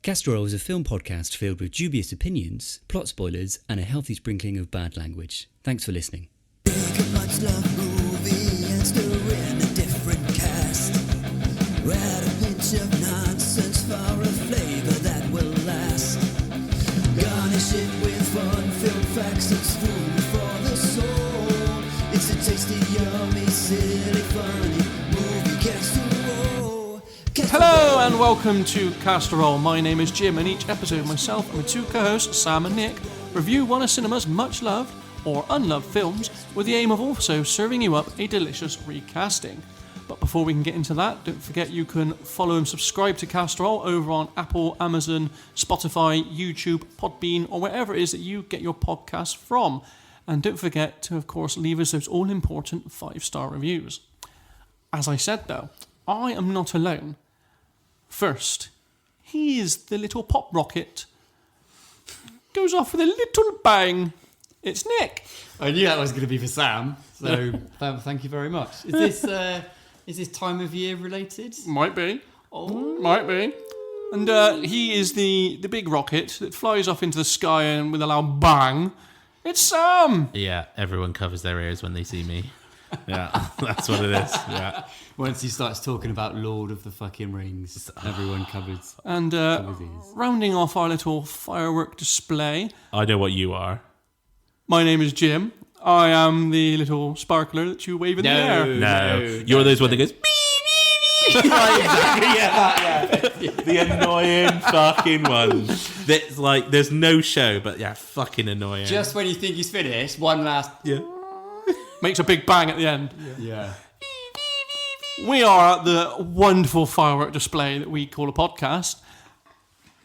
Castor is a film podcast filled with dubious opinions, plot spoilers, and a healthy sprinkling of bad language. Thanks for listening. Hello and welcome to Castor. My name is Jim, and each episode myself and my two co-hosts, Sam and Nick, review one of cinema's much loved or unloved films with the aim of also serving you up a delicious recasting. But before we can get into that, don't forget you can follow and subscribe to Castor over on Apple, Amazon, Spotify, YouTube, Podbean, or wherever it is that you get your podcasts from. And don't forget to, of course, leave us those all-important 5-star reviews. As I said, though, I am not alone. First, he is the little pop rocket. Goes off with a little bang. It's Nick. I knew that was going to be for Sam, so thank you very much. Is this time of year related? Might be. Oh. Might be. And he is the big rocket that flies off into the sky and with a loud bang. It's Sam. Yeah, everyone covers their ears when they see me. Yeah, that's what it is. Yeah. Once he starts talking about Lord of the fucking Rings, everyone covers. And rounding off our little firework display, I know what you are. my name is Jim. I am the little sparkler that you wave in the air. No. You're those one that goes... The annoying fucking ones. That's like, there's no show, but yeah, fucking annoying. Just when you think he's finished, one last... Yeah. Makes a big bang at the end. Yeah. We are at the wonderful firework display that we call a podcast.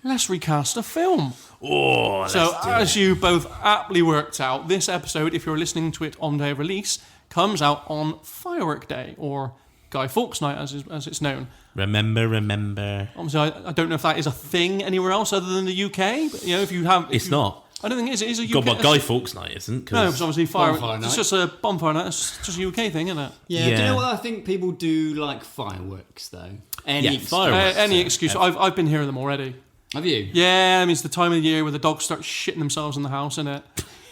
Let's recast a film. Oh, So, as you both aptly worked out, this episode, if you're listening to it on day of release, comes out on Firework Day, or Guy Fawkes Night, as it's known. Remember. Obviously, I don't know if that is a thing anywhere else other than the UK, but if you have... It's not. I don't think it is. It is a UK... God, but Guy Fawkes Night isn't. No, it's obviously firework. Bonfire night. It's just a bonfire night. It's just a UK thing, isn't it? Yeah. Do you know what I think people do like fireworks, though? fireworks. Any excuse. I've been hearing them already. Have you? Yeah, I mean, it's the time of the year where the dogs start shitting themselves in the house, isn't it?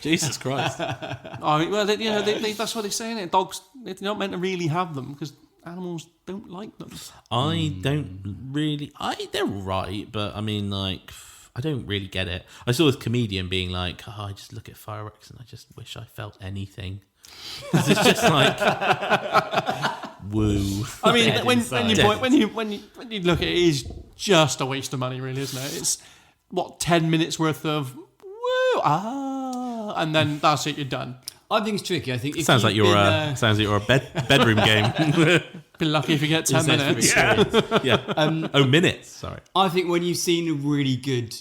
Jesus Christ. That's what they say, innit? Dogs, they're not meant to really have them because animals don't like them. I don't really... they're right, but I mean, like... I don't really get it. I saw this comedian being like, I just look at fireworks and I just wish I felt anything. Because it's just like, woo. I mean, when you look at it, it is just a waste of money, really, isn't it? It's, 10 minutes worth of woo, and then that's it, you're done. I think it's tricky. I think if sounds like you're a bedroom game. Be lucky if you get 10 minutes. Yeah. Minutes. Sorry. I think when you've seen a really good,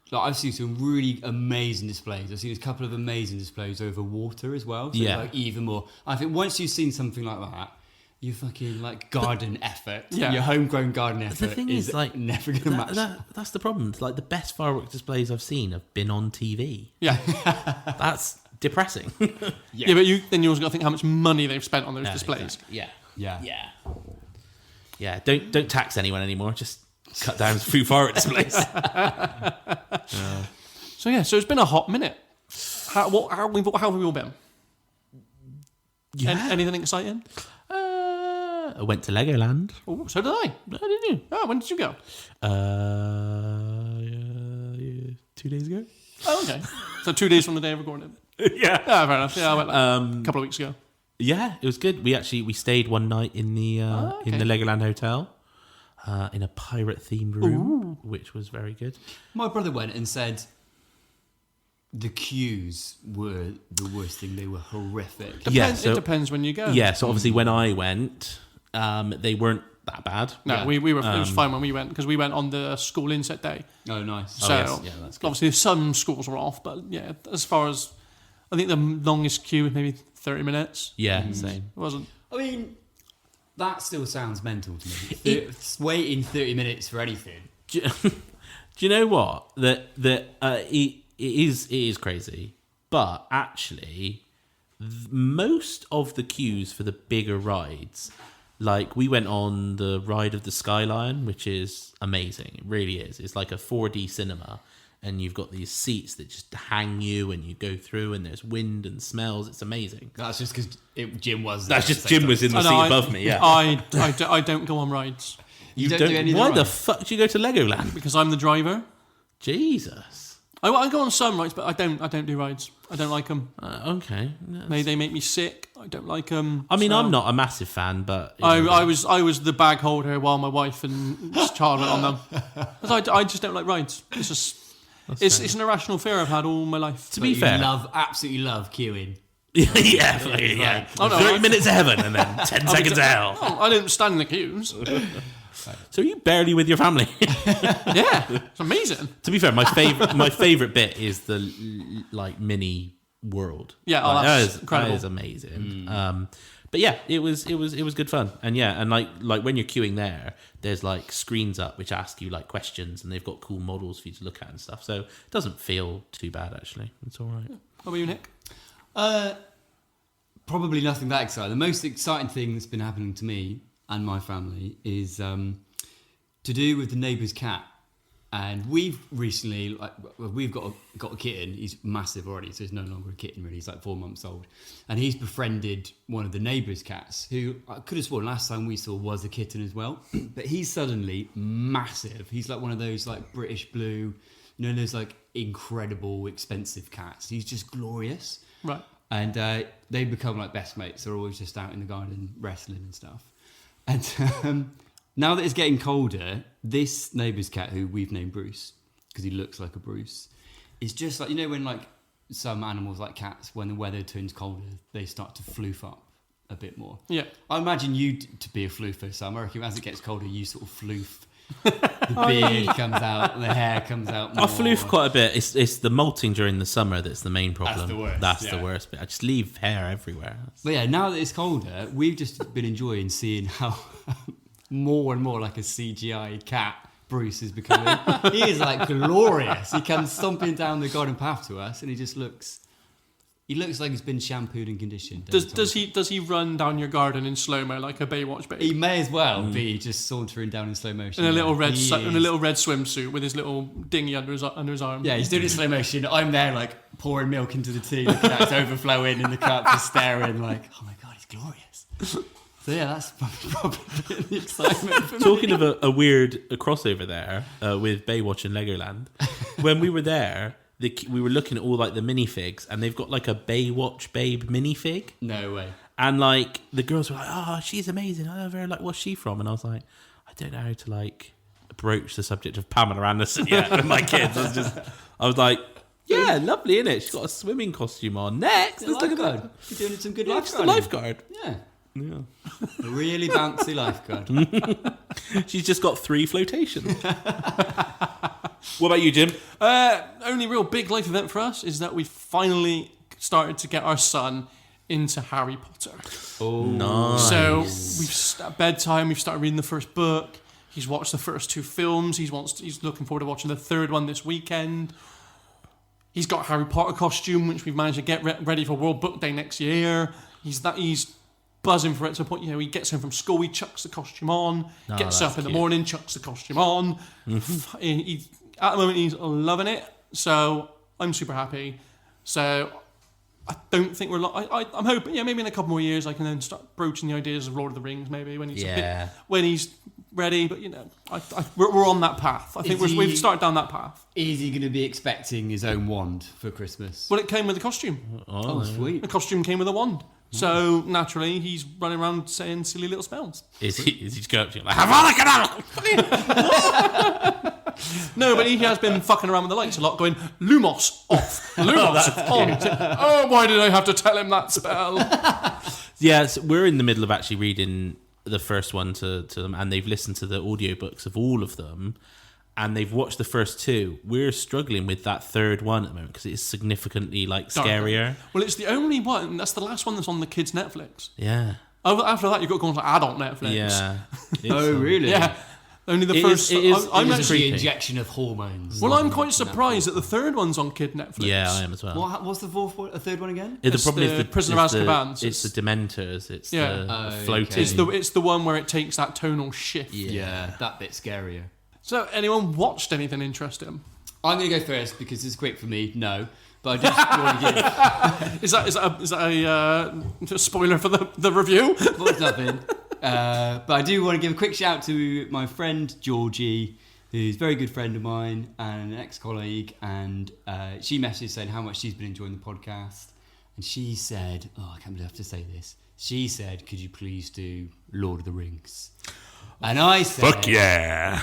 like I've seen some really amazing displays. I've seen a couple of amazing displays over water as well. So like even more. I think once you've seen something like that, your fucking like garden effort, your homegrown garden effort the thing is like never going to match. That's the problem. It's like the best fireworks displays I've seen have been on TV. Yeah. That's depressing. Yeah, but you also got to think how much money they've spent on those displays. Exactly. Yeah. Don't tax anyone anymore. Just cut down few firework displays. So it's been a hot minute. How have we all been? Yeah. Anything exciting? I went to Legoland. Oh, so did I. No, did you? Oh, when did you go? 2 days ago. Oh, okay. So 2 days from the day of recording. Yeah. Oh, fair enough. Yeah, I went a couple of weeks ago. Yeah, it was good. We stayed one night in the in the Legoland Hotel, in a pirate themed room, which was very good. My brother went and said the queues were the worst thing. They were horrific. It depends when you go. Yeah, so obviously when I went, they weren't that bad. No, we were. It was fine when we went because we went on the school inset day. Oh, nice. So that's good. obviously some schools were off, but yeah, as far as I think the longest queue was maybe 30 minutes. Yeah, same. It wasn't. I mean, that still sounds mental to me. It's waiting 30 minutes for anything. Do you know what? It is crazy, but actually, most of the queues for the bigger rides, like we went on the ride of the Skyline, which is amazing. It really is. It's like a 4D cinema, and you've got these seats that just hang you, and you go through, and there's wind and smells. It's amazing. That's just because Jim was. That's just Jim was in the seat above me. Yeah, I don't go on rides. You don't do any of the Why rides? the fuck do you go to Legoland? Because I'm the driver. Jesus. I go on some rides, but I don't do rides. I don't like them. Okay. They make me sick. I don't like them. I mean, I'm not a massive fan, but I was the bag holder while my wife and child went on them. 'Cause I just don't like rides. It's just it's an irrational fear I've had all my life. To be fair, absolutely love queuing. yeah. Oh, no, 30 minutes of heaven and then 10 seconds of hell. I don't stand in the queues. So are you barely with your family? Yeah, it's amazing. To be fair, my favorite bit is the like mini world. Yeah, like, that's incredible. That is amazing. But yeah, it was good fun. And yeah, and like when you're queuing there, there's like screens up which ask you like questions, and they've got cool models for you to look at and stuff. So it doesn't feel too bad actually. It's all right. How about you, Nick? Probably nothing that exciting. The most exciting thing that's been happening to me and my family is to do with the neighbour's cat. And we've recently, we've got a kitten. He's massive already, so he's no longer a kitten really. He's like 4 months old. And he's befriended one of the neighbour's cats, who I could have sworn last time we saw was a kitten as well. But he's suddenly massive. He's like one of those like British blue, you know, those like incredible, expensive cats. He's just glorious. Right. And they become like best mates. They're always just out in the garden wrestling and stuff. And now that it's getting colder, this neighbour's cat, who we've named Bruce, because he looks like a Bruce, is just like, you know, when like some animals like cats, when the weather turns colder, they start to floof up a bit more. Yeah. I imagine you to be a floofer, Sam. I reckon as it gets colder, you sort of floof. The beard comes out, the hair comes out more. I floof quite a bit. It's the molting during the summer that's the main problem. That's the worst. That's the worst bit. I just leave hair everywhere. But yeah, now that it's colder, we've just been enjoying seeing how more and more like a CGI cat Bruce is becoming. He is like glorious. He comes stomping down the garden path to us, and he just looks like he's been shampooed and conditioned. Does he run down your garden in slow mo like a Baywatch babe? He may as well be just sauntering down in slow motion. In a little red swimsuit with his little dinghy under his arm. Yeah, he's doing it in slow motion. I'm there like pouring milk into the tea, looking at it's overflowing in the cup, just staring like, oh my god, he's glorious. So yeah, that's probably the excitement for Talking me. of a weird crossover there with Baywatch and Legoland, when we were there, we were looking at all like the minifigs, and they've got like a Baywatch babe minifig. No way. And like the girls were like, "Oh, she's amazing. I love her. Like, what's she from?" And I was like, "I don't know how to like broach the subject of Pamela Anderson yet with my kids." I was like, "Yeah, lovely, isn't it? She's got a swimming costume on. Next, let's look at that. You're doing some good Yeah, lifeguarding. just a lifeguard. Yeah. Yeah. A really bouncy lifeguard. She's just got 3 flotations." What about you, Jim? Only real big life event for us is that we finally started to get our son into Harry Potter. Oh, Nice. So at bedtime we've started reading the first book. He's watched the first 2 films. He's looking forward to watching the 3rd one this weekend. He's got a Harry Potter costume, which we've managed to get ready for World Book Day next year. He's buzzing for it to the point, you know, he gets home from school, he chucks the costume on, gets up in the morning, chucks the costume on. At the moment, he's loving it, so I'm super happy. So I don't think I'm hoping, yeah, maybe in a couple more years I can then start broaching the ideas of Lord of the Rings, maybe when he's ready. But you know, we're on that path. I think we've started down that path. is he going to be expecting his own wand for Christmas? Well, it came with the costume. Oh, sweet. The costume came with a wand. So naturally, he's running around saying silly little spells. Is he just going up to you like, Havana Kedavra? No, but he has been fucking around with the lights a lot, going Lumos off, Lumos on. Oh, why did I have to tell him that spell? Yeah, so we're in the middle of actually reading the first one to them, and they've listened to the audiobooks of all of them, and they've watched the first 2. We're struggling with that 3rd one at the moment because it is significantly like scarier. Well, it's the only one. That's the last one that's on the kids' Netflix. Yeah. After that, you've got to go on to adult Netflix. Yeah. Oh, really? Yeah. Only the It first. is- it is- I'm it is actually. The creepy. injection of hormones. Well, I'm quite surprised that the third one's on Kid Netflix. Yeah, I am as well. What's the third one again? The It's problem the is the Prisoner of is the- Azkaban. It's the Dementors. It's Yeah. the Oh, floating. okay. It's the one where it takes that tonal shift. Yeah, that bit's scarier. So, anyone watched anything interesting? I'm going to go first because it's quick for me. No, but I just want to give. Is that a spoiler for the review? What's nothing. But I do want to give a quick shout to my friend Georgie, who's a very good friend of mine and an ex-colleague, and she messaged saying how much she's been enjoying the podcast, and she said, I can't believe I have to say this. She said, could you please do Lord of the Rings? And I said, Fuck yeah!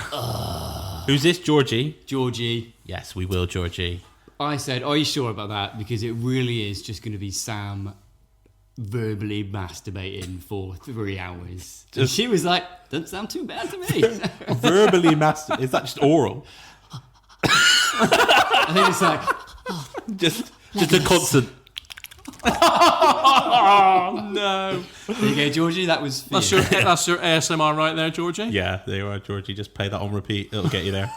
Who's this, Georgie? Georgie. Yes, we will, Georgie. I said, are you sure about that? Because it really is just going to be Sam verbally masturbating for 3 hours. And she was like, doesn't sound too bad to me. Verbally masturbate. Is that just oral? I think it's like, Just a constant. Oh no! there you go, Georgie, that was for That's you. your ASMR right there, Georgie. Yeah, there you are, Georgie. Just play that on repeat. It'll get you there.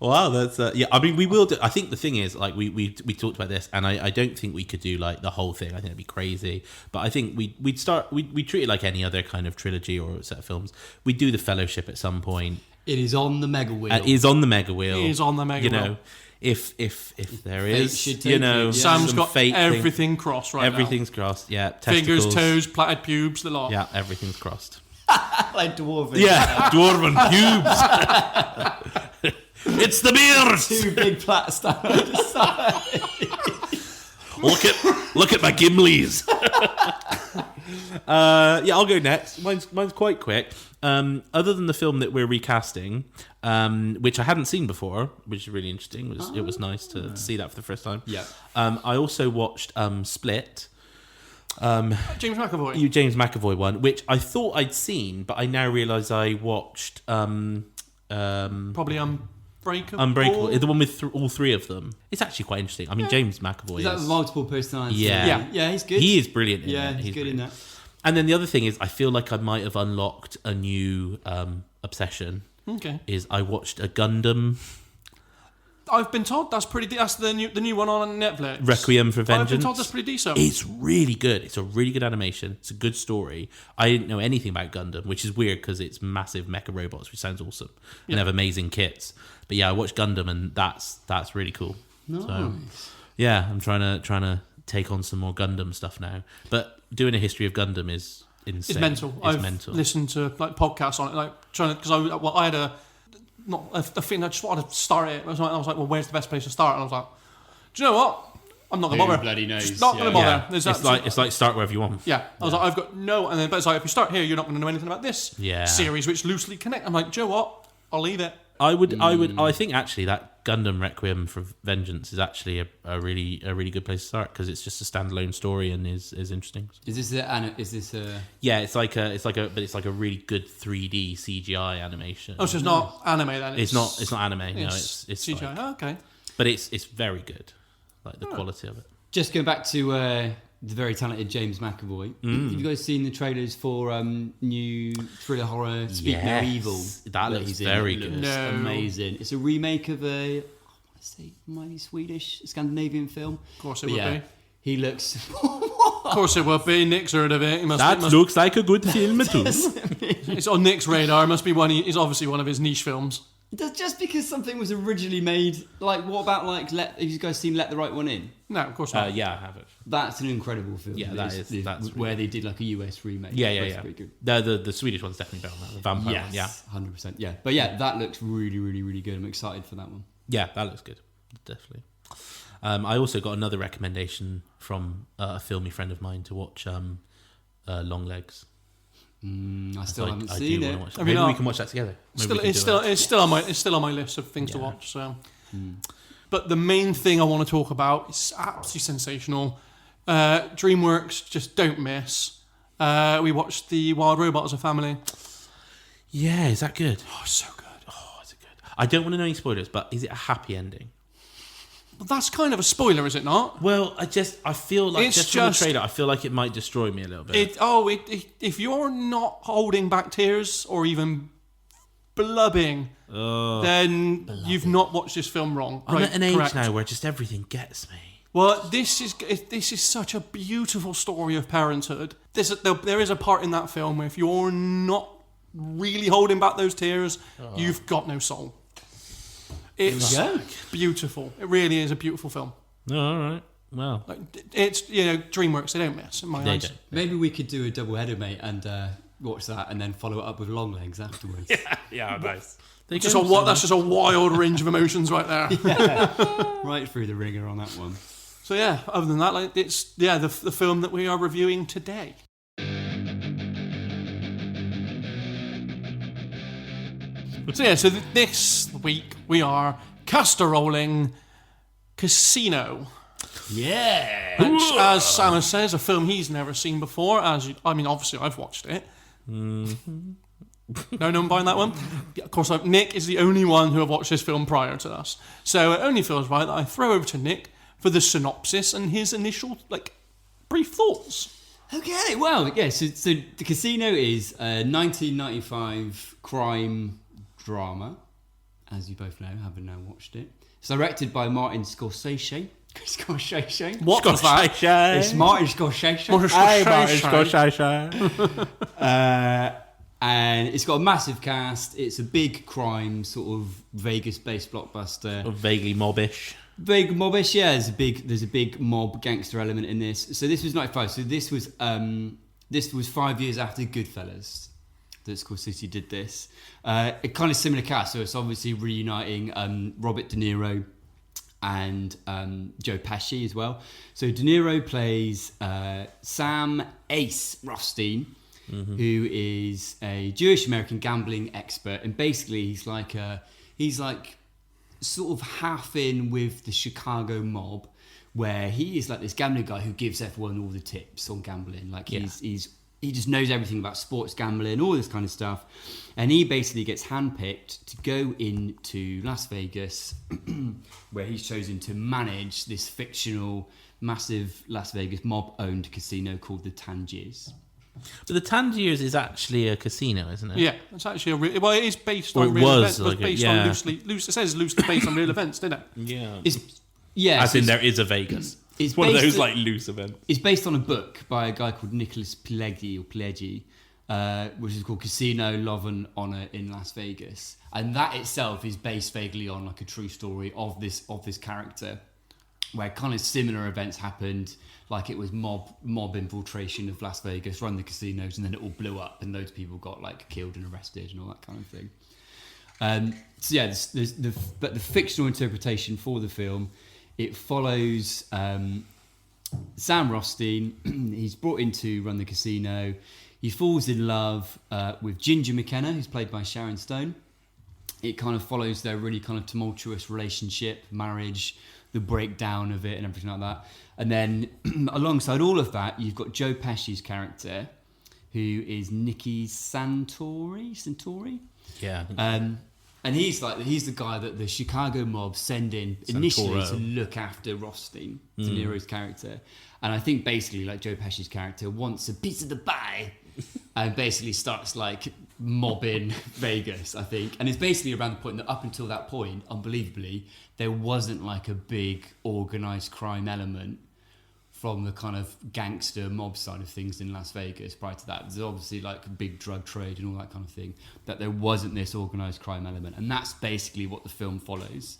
Wow, that's yeah. I mean, we will do. I think the thing is, like, we talked about this, and I don't think we could do like the whole thing. I think it'd be crazy. But I think we'd treat it like any other kind of trilogy or set of films. We'd do the Fellowship at some point. It is on the mega wheel. It is on the mega wheel. It is on the mega You wheel. know, if there Fate is, should take you know, it, yeah. Sam's some got fate everything crossed right Everything's crossed. Yeah, now. Fingers, testicles. toes, plaited pubes, the lot. Yeah, everything's crossed. like dwarven. Yeah, dwarven pubes. It's the beard. Two big plats down the side. Look at my Gimleys. Yeah, I'll go next. Mine's quite quick. Other than the film that we're recasting, which I hadn't seen before, which is really interesting. It was nice to see that for the first time. Yeah. I also watched Split. James McAvoy. James McAvoy one, which I thought I'd seen, but I now realise I watched Probably Unbreakable, the one with all three of them. It's actually quite interesting. I mean, James McAvoy Is that multiple personalities? Yeah. Yeah, he's good. He is brilliant. Yeah, in it. he's good in that. And then the other thing is, I feel like I might have unlocked a new obsession. Okay. Is I watched a Gundam I've been told that's the new one on Netflix. Requiem for Vengeance. I've been told that's pretty decent. It's really good. It's a really good animation. It's a good story. I didn't know anything about Gundam, which is weird because it's massive mecha robots, which sounds awesome. And have amazing kits. But yeah, I watched Gundam, and that's really cool. Nice. So, yeah, I'm trying to take on some more Gundam stuff now. But doing a history of Gundam is insane. It's mental. I've listened to like podcasts on it, like trying to because I had a thing I just wanted to start it. I was like, well, where's the best place to start? And I was like, do you know what? I'm not gonna bother. Bloody knows. Just not gonna bother. Yeah. There's It's like start wherever you want. yeah. I was like, I've got no, and then but it's like if you start here, you're not going to know anything about this Yeah. series, which loosely connect. I'm like, do you know what? I'll leave it. I think actually that Gundam Requiem for Vengeance is actually a really good place to start because it's just a standalone story and is interesting. Is this a? Yeah, it's like a really good 3D CGI animation. Oh, so it's not anime then? It's not anime. No, it's CGI. like- Oh, okay. but it's very good. Like the quality of it. Just going back to the very talented James McAvoy. Have you guys seen the trailers for new thriller horror Speak No Yes. Evil? That looks he's in? very It good. looks No. amazing. It's a remake of I want to say maybe Swedish Scandinavian film. Of course it But would yeah, be. he looks. Of course it would be. Nick's heard of it. He must, Looks like a good film too. it's on Nick's radar. It must be it's obviously one of his niche films. Just because something was originally made, like what about have you guys seen Let the Right One In? No, of course not. Yeah, I have it. That's an incredible film. Yeah, that's where really they did like a US remake. Yeah. That's pretty good. The Swedish one's definitely better than that. The vampire one. Yeah. 100%. Yeah, but yeah, that looks really, really, really good. I'm excited for that one. Yeah, that looks good. Definitely. I also got another recommendation from a filmy friend of mine to watch Long Legs. I still haven't I seen do it. wanna watch that. I mean, Maybe we can watch that together. It's still on my list of things to watch. So, but the main thing I want to talk about is absolutely sensational. DreamWorks just don't miss. We watched The Wild Robot as a family. Yeah, is that good? Oh, so good. Oh, is it good? I don't want to know any spoilers, but is it a happy ending? That's kind of a spoiler, is it not? Well, I feel like It's just from the just- trailer, I feel like it might destroy me a little bit. If you're not holding back tears or even blubbing, then you've not watched this film wrong. I'm Right, at an age correct. now where just everything gets me. Well, this is such a beautiful story of parenthood. There is a part in that film where if you're not really holding back those tears, you've got no soul. It's beautiful. It really is a beautiful film. Oh, all right. Well, Like, it's DreamWorks. They don't miss in my eyes. don't. Maybe we could do a double header, mate, and watch that, and then follow it up with Longlegs afterwards. yeah, nice. That's just a wild range of emotions right there. Right through the ringer on that one. So yeah, other than that, like it's the film that we are reviewing today. So this week we are casterolling Casino. Yeah. Which, as Sama says, a film he's never seen before. Obviously I've watched it. No one buying that one? Yeah, of course, Nick is the only one who have watched this film prior to us. So it only feels right that I throw over to Nick for the synopsis and his initial, brief thoughts. Okay, well, yeah, so The Casino is a 1995 crime drama, as you both know, having now watched it. It's directed by Martin Scorsese. Scorsese? What was that? It's Martin Scorsese. And it's got a massive cast. It's a big crime, sort of Vegas-based blockbuster. Vaguely mobbish. Big mobbish, yeah. There's a big mob gangster element in this. So this was 95. So this was 5 years after Goodfellas that Scorsese did this. A kind of similar cast. So it's obviously reuniting Robert De Niro and Joe Pesci as well. So De Niro plays Sam Ace Rothstein, who is a Jewish American gambling expert, and basically he's like sort of half in with the Chicago mob, where he is like this gambling guy who gives everyone all the tips on gambling. Like he just knows everything about sports gambling, all this kind of stuff. And he basically gets handpicked to go into Las Vegas, where he's chosen to manage this fictional, massive Las Vegas mob-owned casino called the Tangiers. But the Tangiers is actually a casino, isn't it? Yeah, it's actually it is based Or on it real was, events. It was like based on loosely. It says loosely based on real events, didn't it? Yeah. As As in there is a Vegas. It's one of based those on- loose events. It's based on a book by a guy called Nicholas Pileggi, which is called Casino, Love and Honor in Las Vegas, and that itself is based vaguely on like a true story of this character, where kind of similar events happened. Like it was mob infiltration of Las Vegas, run the casinos, and then it all blew up, and loads of people got like killed and arrested and all that kind of thing. So yeah, but the fictional interpretation for the film, it follows Sam Rothstein. He's brought in to run the casino. He falls in love with Ginger McKenna, who's played by Sharon Stone. It kind of follows their really kind of tumultuous relationship, marriage, the breakdown of it and everything like that. And then alongside all of that, you've got Joe Pesci's character, who is Nicky Santori? Yeah. And he's the guy that the Chicago mob send in initially Santoro. to look after Rothstein, De Niro's character. And I think basically like Joe Pesci's character wants a piece of the pie and basically starts like mobbing Vegas, I think. And it's basically around the point that up until that point, unbelievably, there wasn't like a big organised crime element from the kind of gangster mob side of things in Las Vegas. Prior to that, there's obviously like a big drug trade and all that kind of thing, that there wasn't this organised crime element. And that's basically what the film follows.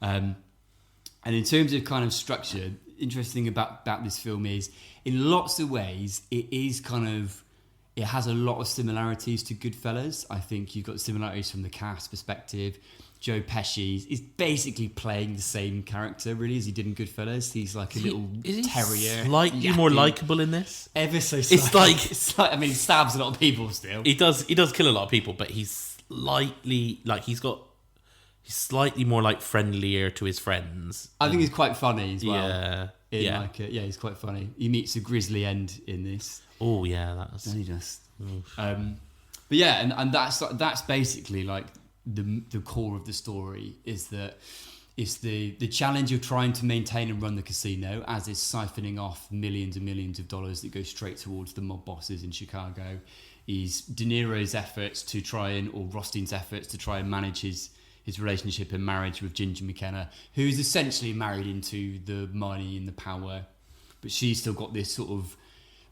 And in terms of kind of structure, interesting about this film is, in lots of ways, it has a lot of similarities to Goodfellas. I think you've got similarities from the cast perspective. Joe Pesci is basically playing the same character, really, as he did in Goodfellas. He's like a little terrier. Slightly more likable in this. Ever so slightly. It's like, I mean, he stabs a lot of people still. He does kill a lot of people, but he's slightly like he's slightly more like friendlier to his friends. I think he's quite funny as well. Yeah. He's quite funny. He meets a grisly end in this. Oh yeah, that's. And he just. But yeah, and that's basically like the core of the story, is that It's the challenge of trying to maintain and run the casino as is siphoning off millions and millions of dollars that go straight towards the mob bosses in Chicago. Is De Niro's efforts to try and, or Rothstein's efforts to try and manage his relationship and marriage with Ginger McKenna, who's essentially married into the money and the power, but she's still got this sort of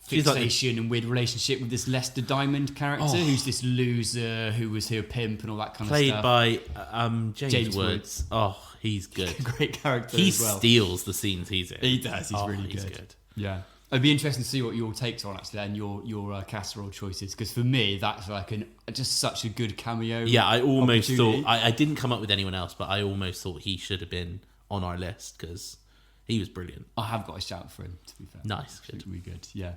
fixation and weird relationship with this Lester Diamond character, who's this loser who was her pimp and all that kind of stuff. Played by James Woods. Oh, he's good. Great character He as well. steals the scenes he's in. He does. He's really good. Yeah. It'd be interesting to see what your takes are on actually, and your casserole choices, because for me that's like just such a good cameo. Yeah, I almost thought I didn't come up with anyone else, but I almost thought he should have been on our list because he was brilliant. I have got a shout for him, to be fair. Nice, good. Really good. Yeah.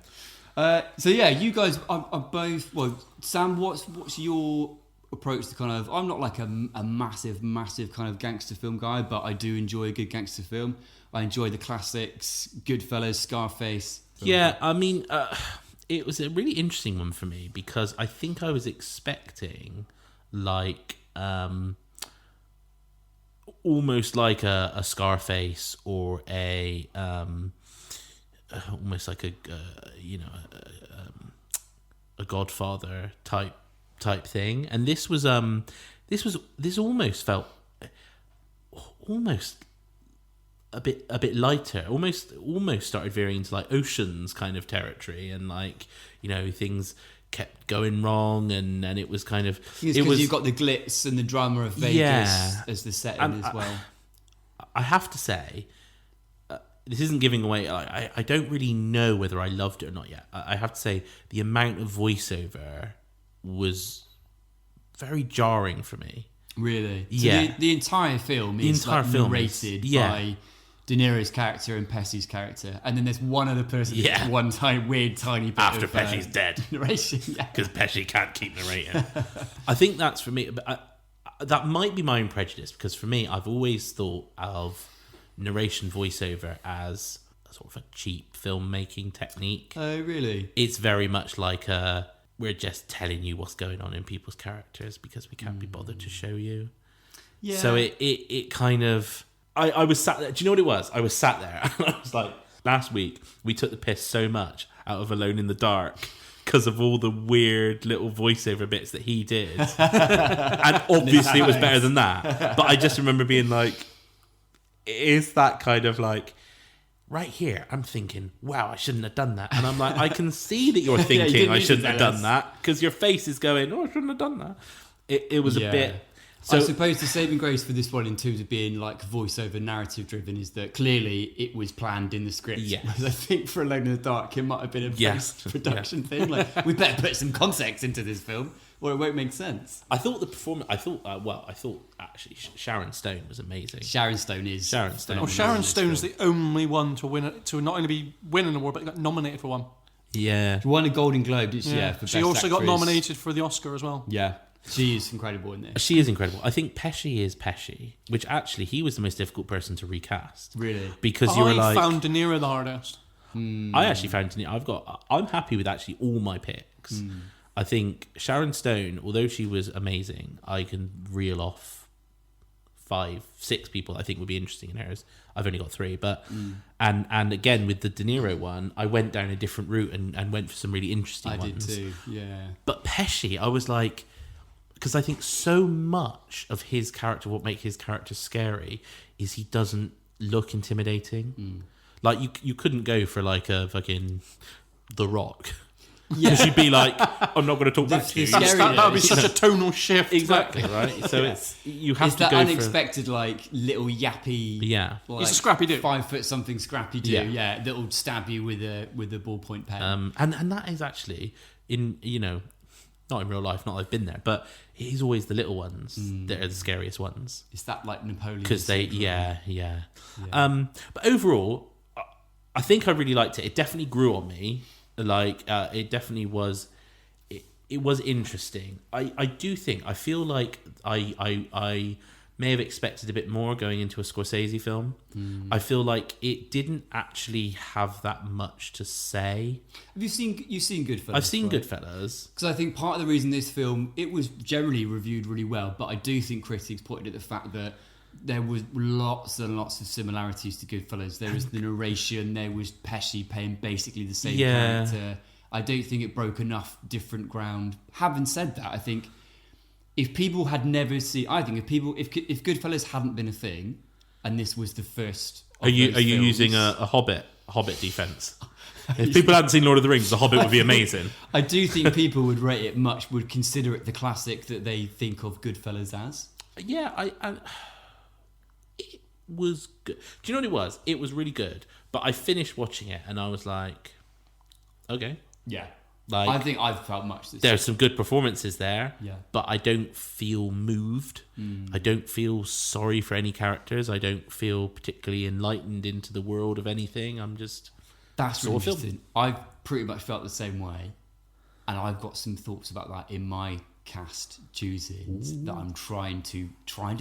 So yeah, you guys are both. Well, Sam, what's your approach to kind of? I'm not like a massive kind of gangster film guy, but I do enjoy a good gangster film. I enjoy the classics, Goodfellas, Scarface. Yeah, I mean, it was a really interesting one for me because I think I was expecting like almost like a Scarface or a almost like a Godfather type thing, and this almost felt almost a bit lighter, almost started veering into like Ocean's kind of territory, and like, you know, things kept going wrong, and it was kind of because you've got the glitz and the drama of Vegas as the setting as well. I have to say, this isn't giving away. I don't really know whether I loved it or not yet. I have to say the amount of voiceover was very jarring for me. Really? So yeah. The entire film is narrated by De Niro's character and Pesci's character, and then there's one other person who gets one tiny bit after of Pesci's dead narration. Because Pesci can't keep narrating. I think that's for me, but that might be my own prejudice, because for me, I've always thought of narration voiceover as a sort of a cheap filmmaking technique. Oh, really? It's very much like we're just telling you what's going on in people's characters because we can't be bothered to show you. Yeah. So it kind of... I was sat there... Do you know what it was? I was sat there and I was like... Last week, we took the piss so much out of Alone in the Dark because of all the weird little voiceover bits that he did. And obviously it was better than that. But I just remember being like... Is that kind of like... Right here, I'm thinking, wow, I shouldn't have done that. And I'm like, I can see that you're thinking I shouldn't have done that, because your face is going, oh, I shouldn't have done that. It was a bit... So, I suppose the saving grace for this one, in terms of being like voiceover narrative driven, is that clearly it was planned in the script. Yes. Whereas I think for Alone in the Dark, it might have been a post-production thing. Like, we better put some context into this film, or it won't make sense. I thought the performance... I thought actually Sharon Stone was amazing. Sharon Stone. Well, Sharon Stone's the only one to not only win an award, but got nominated for one. Yeah. She won a Golden Globe, didn't she? Yeah. For she Best also got Actress. nominated for the Oscar as well. Yeah. She is incredible in this. She is incredible. I think Pesci is Pesci, which actually he was the most difficult person to recast. Really? Because you were like... I found De Niro the hardest. I actually found De Niro... I'm happy with actually all my picks. I think Sharon Stone, although she was amazing, I can reel off 5, 6 people I think would be interesting in hers. I've only got 3, but and again with the De Niro one, I went down a different route and went for some really interesting ones. I did too, yeah. But Pesci, I was like... Because I think so much of his character, what makes his character scary, is he doesn't look intimidating. Like, you couldn't go for like a fucking The Rock. Yeah. Because you'd be like, I'm not going to talk back to you. That would be such a tonal shift. Exactly, right? So you have to go for... It's that unexpected, like, little yappy... Yeah. Like, he's a scrappy dude. 5 foot something scrappy dude, that'll stab you with a ballpoint pen. And that is actually, in, you know... Not in real life, not that I've been there, but he's always the little ones that are the scariest ones. Is that like Napoleon? Because they, yeah. But overall, I think I really liked it. It definitely grew on me. Like, it definitely was. It was interesting. I do think I feel like I may have expected a bit more going into a Scorsese film. I feel like it didn't actually have that much to say. Have you've seen Goodfellas? I've seen Goodfellas. Because I think part of the reason this film, it was generally reviewed really well, but I do think critics pointed at the fact that there was lots and lots of similarities to Goodfellas. There was the narration. There was Pesci playing basically the same character. I don't think it broke enough different ground. Having said that, I think if people had never seen, if Goodfellas hadn't been a thing, and this was the first, are you using a Hobbit defense? If people hadn't seen Lord of the Rings, The Hobbit would be amazing. I do think people would rate it would consider it the classic that they think of Goodfellas as. Yeah, it was good. Do you know what it was? It was really good. But I finished watching it and I was like, okay. Yeah. Like, I think I've felt much this there's some good performances there, yeah. But I don't feel moved. I don't feel sorry for any characters. I don't feel particularly enlightened into the world of anything. I'm just... That's really interesting. I've pretty much felt the same way. And I've got some thoughts about that in my cast choosings that I'm trying to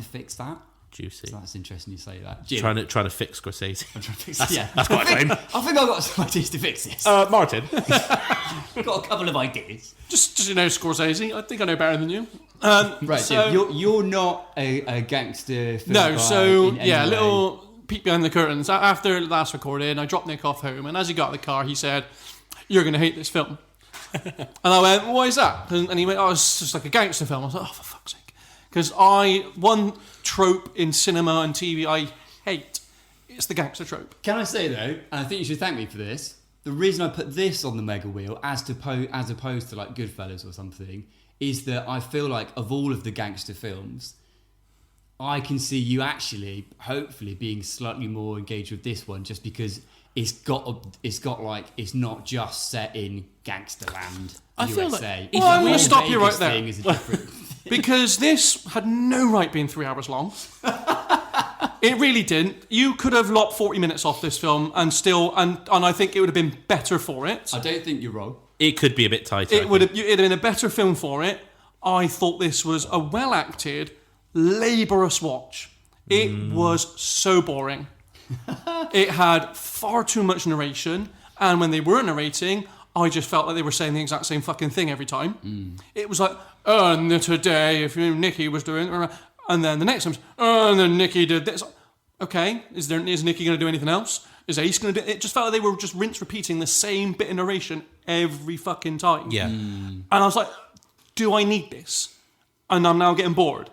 fix that. Juicy. So that's interesting you say that. Jim. Trying to fix Scorsese. I'm trying to fix that's, yeah. That's quite fine. I think I've got some ideas to fix this. Martin. I've got a couple of ideas. Just Scorsese. I think I know better than you. Right, so, Jim, you're not a gangster film no, guy so, in any yeah, a way. little peek behind the curtains. After last recording, I dropped Nick off home, and as he got in the car, he said, "You're going to hate this film." And I went, "Why is that?" And he went, "Oh, it's just like a gangster film." I was like, "Oh, for fuck's sake." Because one trope in cinema and TV I hate, it's the gangster trope. Can I say, though, and I think you should thank me for this, the reason I put this on the mega wheel as opposed to like Goodfellas or something is that I feel like of all of the gangster films, I can see you actually, hopefully, being slightly more engaged with this one just because it's not just set in Gangsterland, I USA. feel like... Well, we stop you right there. thing is a different Because this had no right being 3 hours long. It really didn't. You could have lopped 40 minutes off this film and I think it would have been better for it. I don't think you're wrong. It could be a bit tighter. It'd have been a better film for it. I thought this was a well-acted, laborious watch. It was so boring. It had far too much narration, and when they were narrating, I just felt like they were saying the exact same fucking thing every time. It was like, and today, if Nicky was doing, and then the next time, and then Nicky did this. Okay, is Nicky going to do anything else? Is Ace going to do? It just felt like they were just repeating the same bit of narration every fucking time. Yeah. And I was like, do I need this? And I'm now getting bored.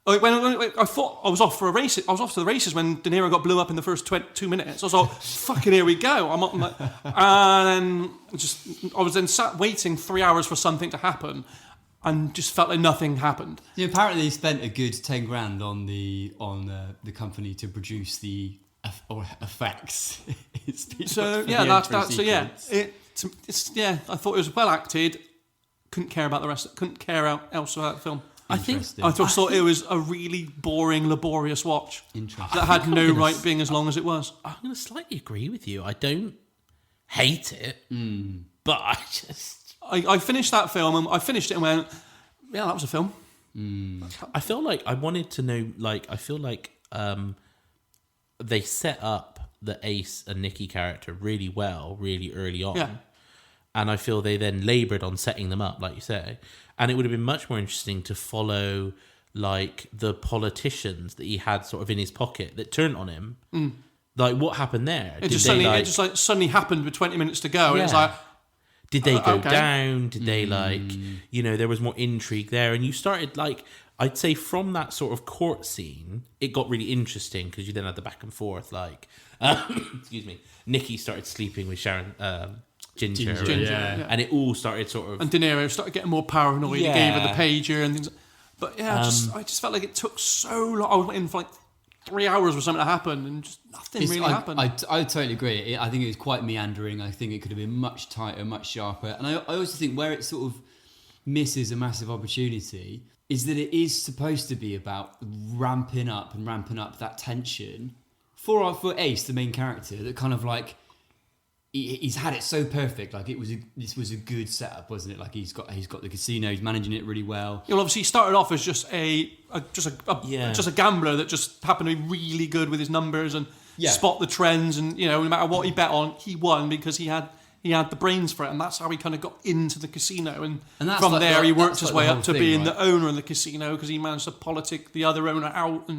Like when I thought I was off for a race. I was off to the races when De Niro got blew up in the first 2 minutes. I was like, "Fucking here we go!" I'm like, and I was then sat waiting 3 hours for something to happen, and just felt like nothing happened. Yeah, apparently, he spent a good 10 grand on the company to produce the effects. So yeah, that's so yeah. It's yeah. I thought it was well acted. Couldn't care about the rest. Couldn't care else about the film. I thought it was a really boring, laborious watch that had no right being as long as it was. I'm going to slightly agree with you. I don't hate it, but I just... I finished that film and I finished it and went, yeah, that was a film. I feel like I wanted to know, like, I feel like they set up the Ace and Nicky character really well, really early on. Yeah. And I feel they then laboured on setting them up, like you say. And it would have been much more interesting to follow, like, the politicians that he had sort of in his pocket that turned on him. Like, what happened there? It just suddenly happened with 20 minutes to go. And it's like... Did they go okay. down? Did they, like... You know, there was more intrigue there. And you started, like... I'd say from that sort of court scene, it got really interesting because you then had the back and forth, like... excuse me. Nicky started sleeping with Sharon... Ginger, yeah. And it all started sort of... And De Niro started getting more paranoid. Yeah. He gave her the pager and things. But yeah, I just felt like it took so long. I was waiting for like 3 hours for something to happen and just nothing really happened. I totally agree. I think it was quite meandering. I think it could have been much tighter, much sharper. And I also think where it sort of misses a massive opportunity is that it is supposed to be about ramping up that tension for Ace, the main character, that kind of like... He's had it so perfect. Like this was a good setup, wasn't it? Like he's got the casino. He's managing it really well. Well, obviously, he started off as just a gambler that just happened to be really good with his numbers and spot the trends. And no matter what he bet on, he won because he had the brains for it. And that's how he kind of got into the casino. And from there, he worked his way up to being the owner of the casino because he managed to politic the other owner out.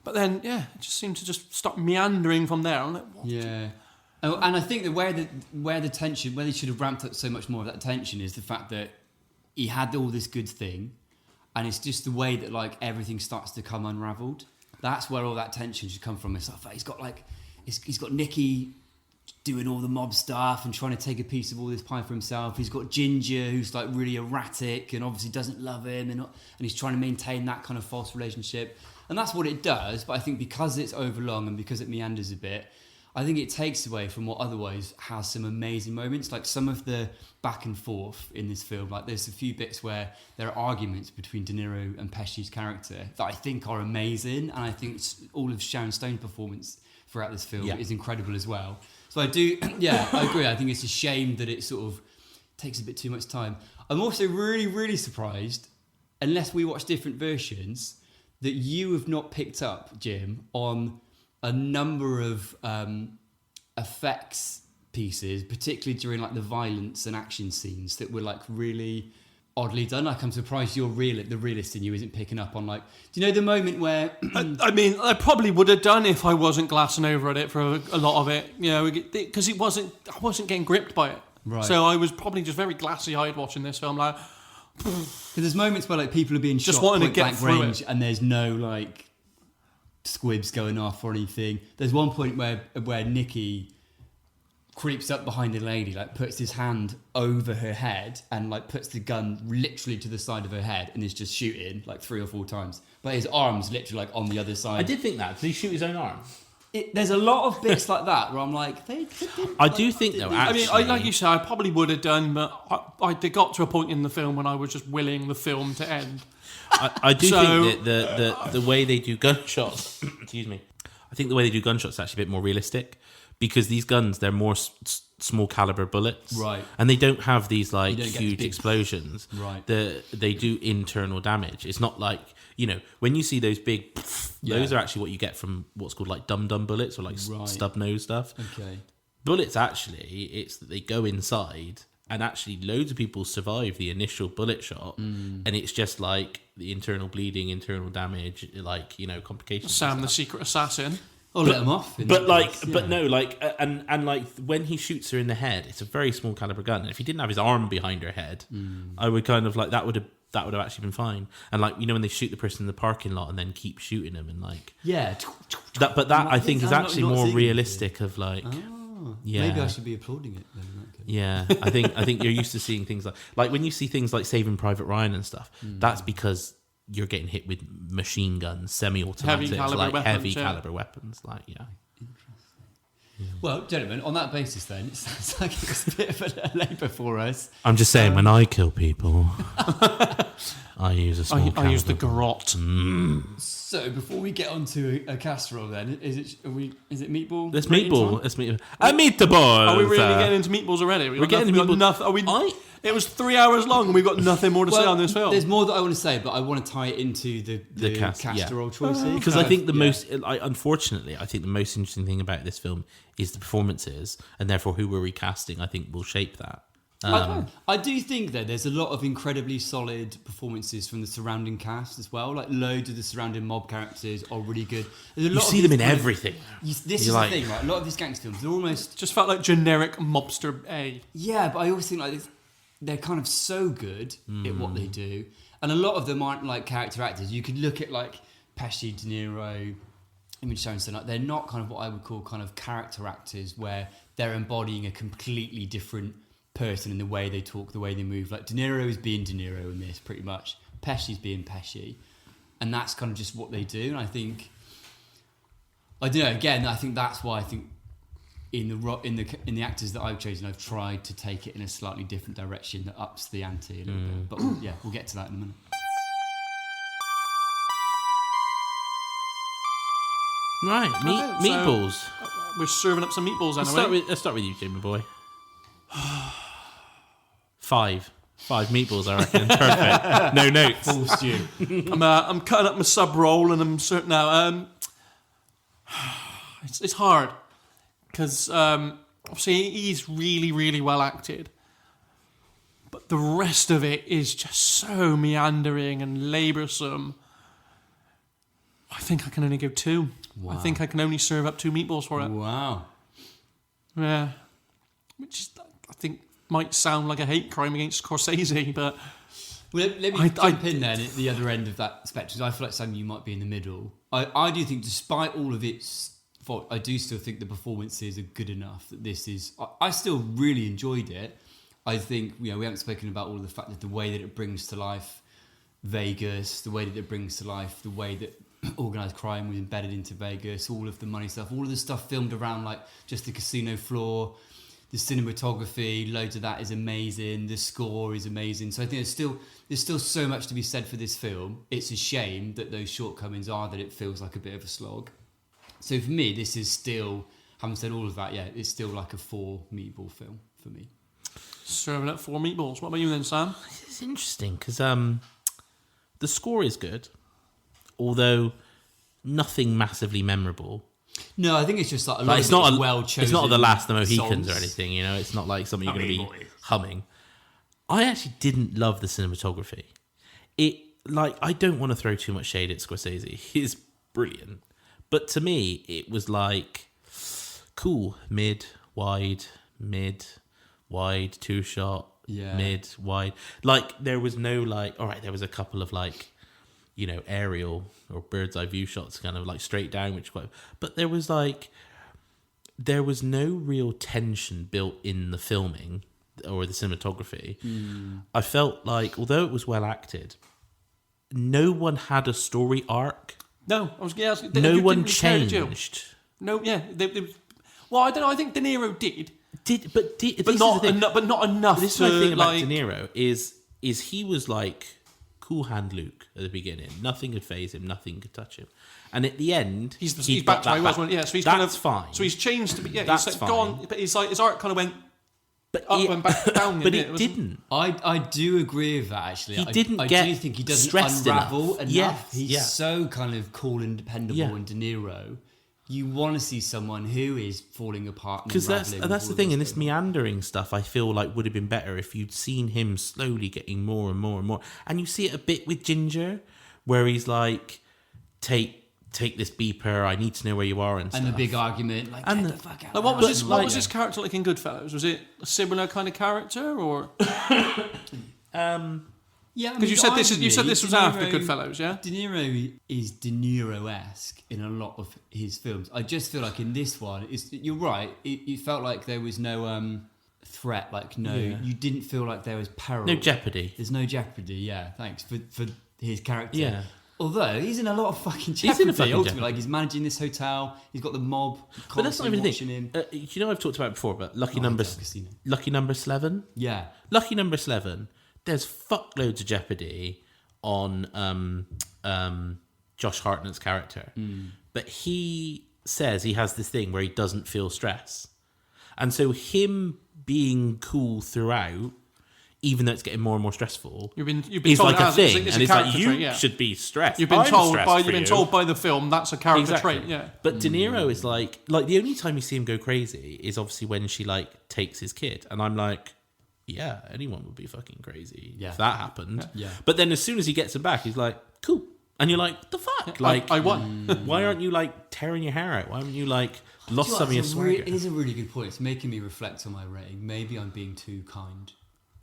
But then, it just seemed to just start meandering from there. I'm like, what? Yeah. Oh, and I think that where the tension, where they should have ramped up so much more of that tension, is the fact that he had all this good thing, and it's just the way that like everything starts to come unravelled. That's where all that tension should come from. It's like he's got Nicky doing all the mob stuff and trying to take a piece of all this pie for himself. He's got Ginger, who's like really erratic and obviously doesn't love him, and he's trying to maintain that kind of false relationship. And that's what it does. But I think because it's overlong and because it meanders a bit, I think it takes away from what otherwise has some amazing moments. Like some of the back and forth in this film, like there's a few bits where there are arguments between De Niro and Pesci's character that I think are amazing, and I think all of Sharon Stone's performance throughout this film is incredible as well. So I do, I agree. I think it's a shame that it sort of takes a bit too much time. I'm also really, really surprised, unless we watch different versions, that you have not picked up, Jim, on a number of effects pieces, particularly during like the violence and action scenes that were like really oddly done. Like I'm surprised the realist in you isn't picking up on like, do you know the moment where I mean, I probably would have done if I wasn't glassing over at it for a lot of it, you know, because I wasn't getting gripped by it. Right. So I was probably just very glassy-eyed watching this film, like. Because there's moments where like people are being Just shot wanting point to get blank through range it. and there's no like squibs going off or anything. There's one point where Nicky creeps up behind a lady, like puts his hand over her head and like puts the gun literally to the side of her head and is just shooting like 3 or 4 times. But his arm's literally like on the other side. I did think that. Did he shoot his own arm? There's a lot of bits like that where I'm like, I do think though, actually, I mean, like you said, I probably would have done, but they got to a point in the film when I was just willing the film to end. I do think that the way they do gunshots, excuse me, I think the way they do gunshots is actually a bit more realistic, because these guns, they're more small caliber bullets, right? And they don't have these like huge explosions, right? They do internal damage. It's not like, you know, when you see those big, those are actually what you get from what's called like dum-dum bullets or like stub nose stuff. Okay. Bullets, actually, it's that they go inside, and actually loads of people survive the initial bullet shot, and it's just like the internal bleeding, internal damage, like, you know, complications. Sam, the secret assassin. I'll let him off. But no, like, and like when he shoots her in the head, it's a very small caliber gun. And if he didn't have his arm behind her head, I would kind of like that would have actually been fine. And like, you know, when they shoot the person in the parking lot and then keep shooting them and like that I think is actually more realistic. Of like, maybe I should be applauding it then. Yeah, I think you're used to seeing things like when you see things like Saving Private Ryan and stuff. That's because you're getting hit with machine guns, semi-automatics, heavy caliber weapons. Like, Well, gentlemen, on that basis then, it sounds like it was a bit of a labour for us. I'm just saying, when I kill people, I use a small I use the garrote. So before we get onto a casserole, then is it meatball? Let's meatball. A meatball. Are we really getting into meatballs already? We're getting into meatballs. It was 3 hours long, and we've got nothing more to say on this film. There's more that I want to say, but I want to tie it into the casserole choices. Because I think unfortunately, I think the most interesting thing about this film is the performances, and therefore who we're recasting, I think, will shape that. I do think that there's a lot of incredibly solid performances from the surrounding cast as well. Like loads of the surrounding mob characters are really good. You see them in everything. This is the thing, right? A lot of these gangster films, they're almost just felt like generic mobster A. Yeah, but I always think like they're kind of so good at what they do, and a lot of them aren't like character actors. You could look at like Pesci, De Niro, Image Jones, like they're not kind of what I would call kind of character actors, where they're embodying a completely different person in the way they talk, the way they move. Like De Niro is being De Niro in this, pretty much. Pesci's being Pesci, and that's kind of just what they do. And I think, I don't know. Again, I think that's why I think in the actors that I've chosen, I've tried to take it in a slightly different direction that ups the ante a little bit. But we'll get to that in a minute. Right, meatballs. We're serving up some meatballs anyway. Let's start with you, Jimmy boy. 5 meatballs, I reckon. Perfect. No notes. Full stew. I'm cutting up my sub roll, and I'm certain now. It's hard because obviously he's really, really well acted, but the rest of it is just so meandering and laboursome. I think I can only go 2. Wow. I think I can only serve up 2 meatballs for it. Wow. Yeah. Which is, I think might sound like a hate crime against Scorsese, but... Well, let me jump in then at the other end of that spectrum. I feel like, Sam, you might be in the middle. I do think, despite all of its fault, I do still think the performances are good enough that this is... I still really enjoyed it. I think, we haven't spoken about all of the fact that the way that it brings to life Vegas, the way that it brings to life the way that organised crime was embedded into Vegas, all of the money stuff, all of the stuff filmed around like just the casino floor, the cinematography, loads of that is amazing. The score is amazing. So I think there's still so much to be said for this film. It's a shame that those shortcomings are that it feels like a bit of a slog. So for me, this is still, having said all of that, yeah, it's still like a 4 meatball film for me. Serving up 4 meatballs. What about you then, Sam? It's interesting because the score is good, although nothing massively memorable. No, I think it's just like a lot it's of not well chosen. It's not the Last of the Mohicans songs. or anything, It's not like something you're going to be humming. I actually didn't love the cinematography. I don't want to throw too much shade at Scorsese. He's brilliant, but to me, it was like cool, mid, wide, 2-shot, mid, wide. Like there was no all right, there was a couple of aerial or bird's eye view shots kind of like straight down, but there was no real tension built in the filming or the cinematography. I felt like, although it was well acted, no one had a story arc. No, no one changed. No, yeah. Well, I don't know. I think De Niro did. But not enough. This is my thing about De Niro is he was like cool hand Luke at the beginning. Nothing could faze him. Nothing could touch him. And at the end, he's back to where he was. Yeah, so he's that's fine. So he's changed to be. Yeah, that's he's fine. gone. But his art kind of went up and back down. But it didn't. I do agree with that actually. He didn't I get do think he doesn't stressed unravel enough. Yes, He's so kind of cool and dependable in De Niro. You want to see someone who is falling apart. Because that's the thing. In this meandering stuff, I feel like would have been better if you'd seen him slowly getting more and more and more. And you see it a bit with Ginger, where he's like, take this beeper, I need to know where you are and stuff. And the big argument, get the fuck out. Like, what was his character like in Goodfellas? Was it a similar kind of character, or? Yeah, because you said this was after Goodfellas, yeah. De Niro is De Niro-esque in a lot of his films. I just feel like in this one, you're right. It felt like there was no threat, you didn't feel like there was peril, no jeopardy. There's no jeopardy. Yeah, thanks for his character. Yeah. Although he's in a lot of fucking jeopardy. Ultimately, he's managing this hotel. He's got the mob. But that's not even the thing. I've talked about it before, but Lucky Number 11. Yeah, Lucky Number 11. There's fuckloads of jeopardy on Josh Hartnett's character, but he says he has this thing where he doesn't feel stress, and so him being cool throughout, even though it's getting more and more stressful, you've been is told like a thing, and it's like you trait, should be stressed. You've been told by the film that's a character trait, yeah. But De Niro is like the only time you see him go crazy is obviously when she takes his kid, and I'm like, yeah, anyone would be fucking crazy if that happened. Yeah. But then as soon as he gets him back, he's like, cool, and you're like, the fuck, I won. Why aren't you tearing your hair out? Why haven't you lost some of your swagger? It is a really good point. It's making me reflect on my rating. Maybe I'm being too kind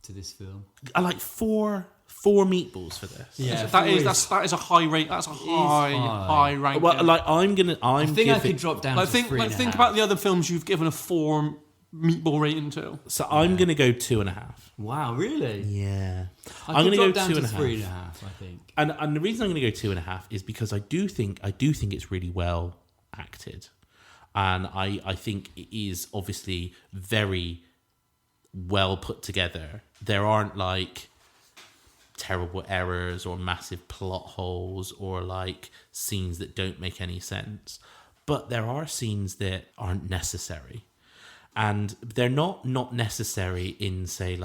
to this film. I like four meatballs for this. Yeah, that is a high rate. That's a high rank. Well, I think I could drop down to 3.5. Think about the other films you've given a 4 meatball rating to. So I'm gonna go 2.5. Wow, really? Yeah, I'm gonna go down 2.5. to 3.5. I think. And the reason I'm gonna go 2.5 is because I do think it's really well acted, and I think it is obviously very well put together. There aren't terrible errors or massive plot holes or scenes that don't make any sense, but there are scenes that aren't necessary. And they're not necessary in, say,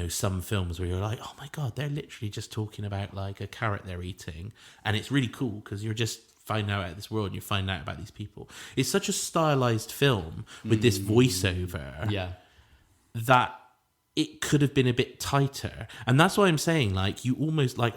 some films where you're like, oh my God, they're literally just talking about a carrot they're eating. And it's really cool because you're just finding out about this world and you find out about these people. It's such a stylized film with this voiceover that it could have been a bit tighter. And that's why I'm saying, like, I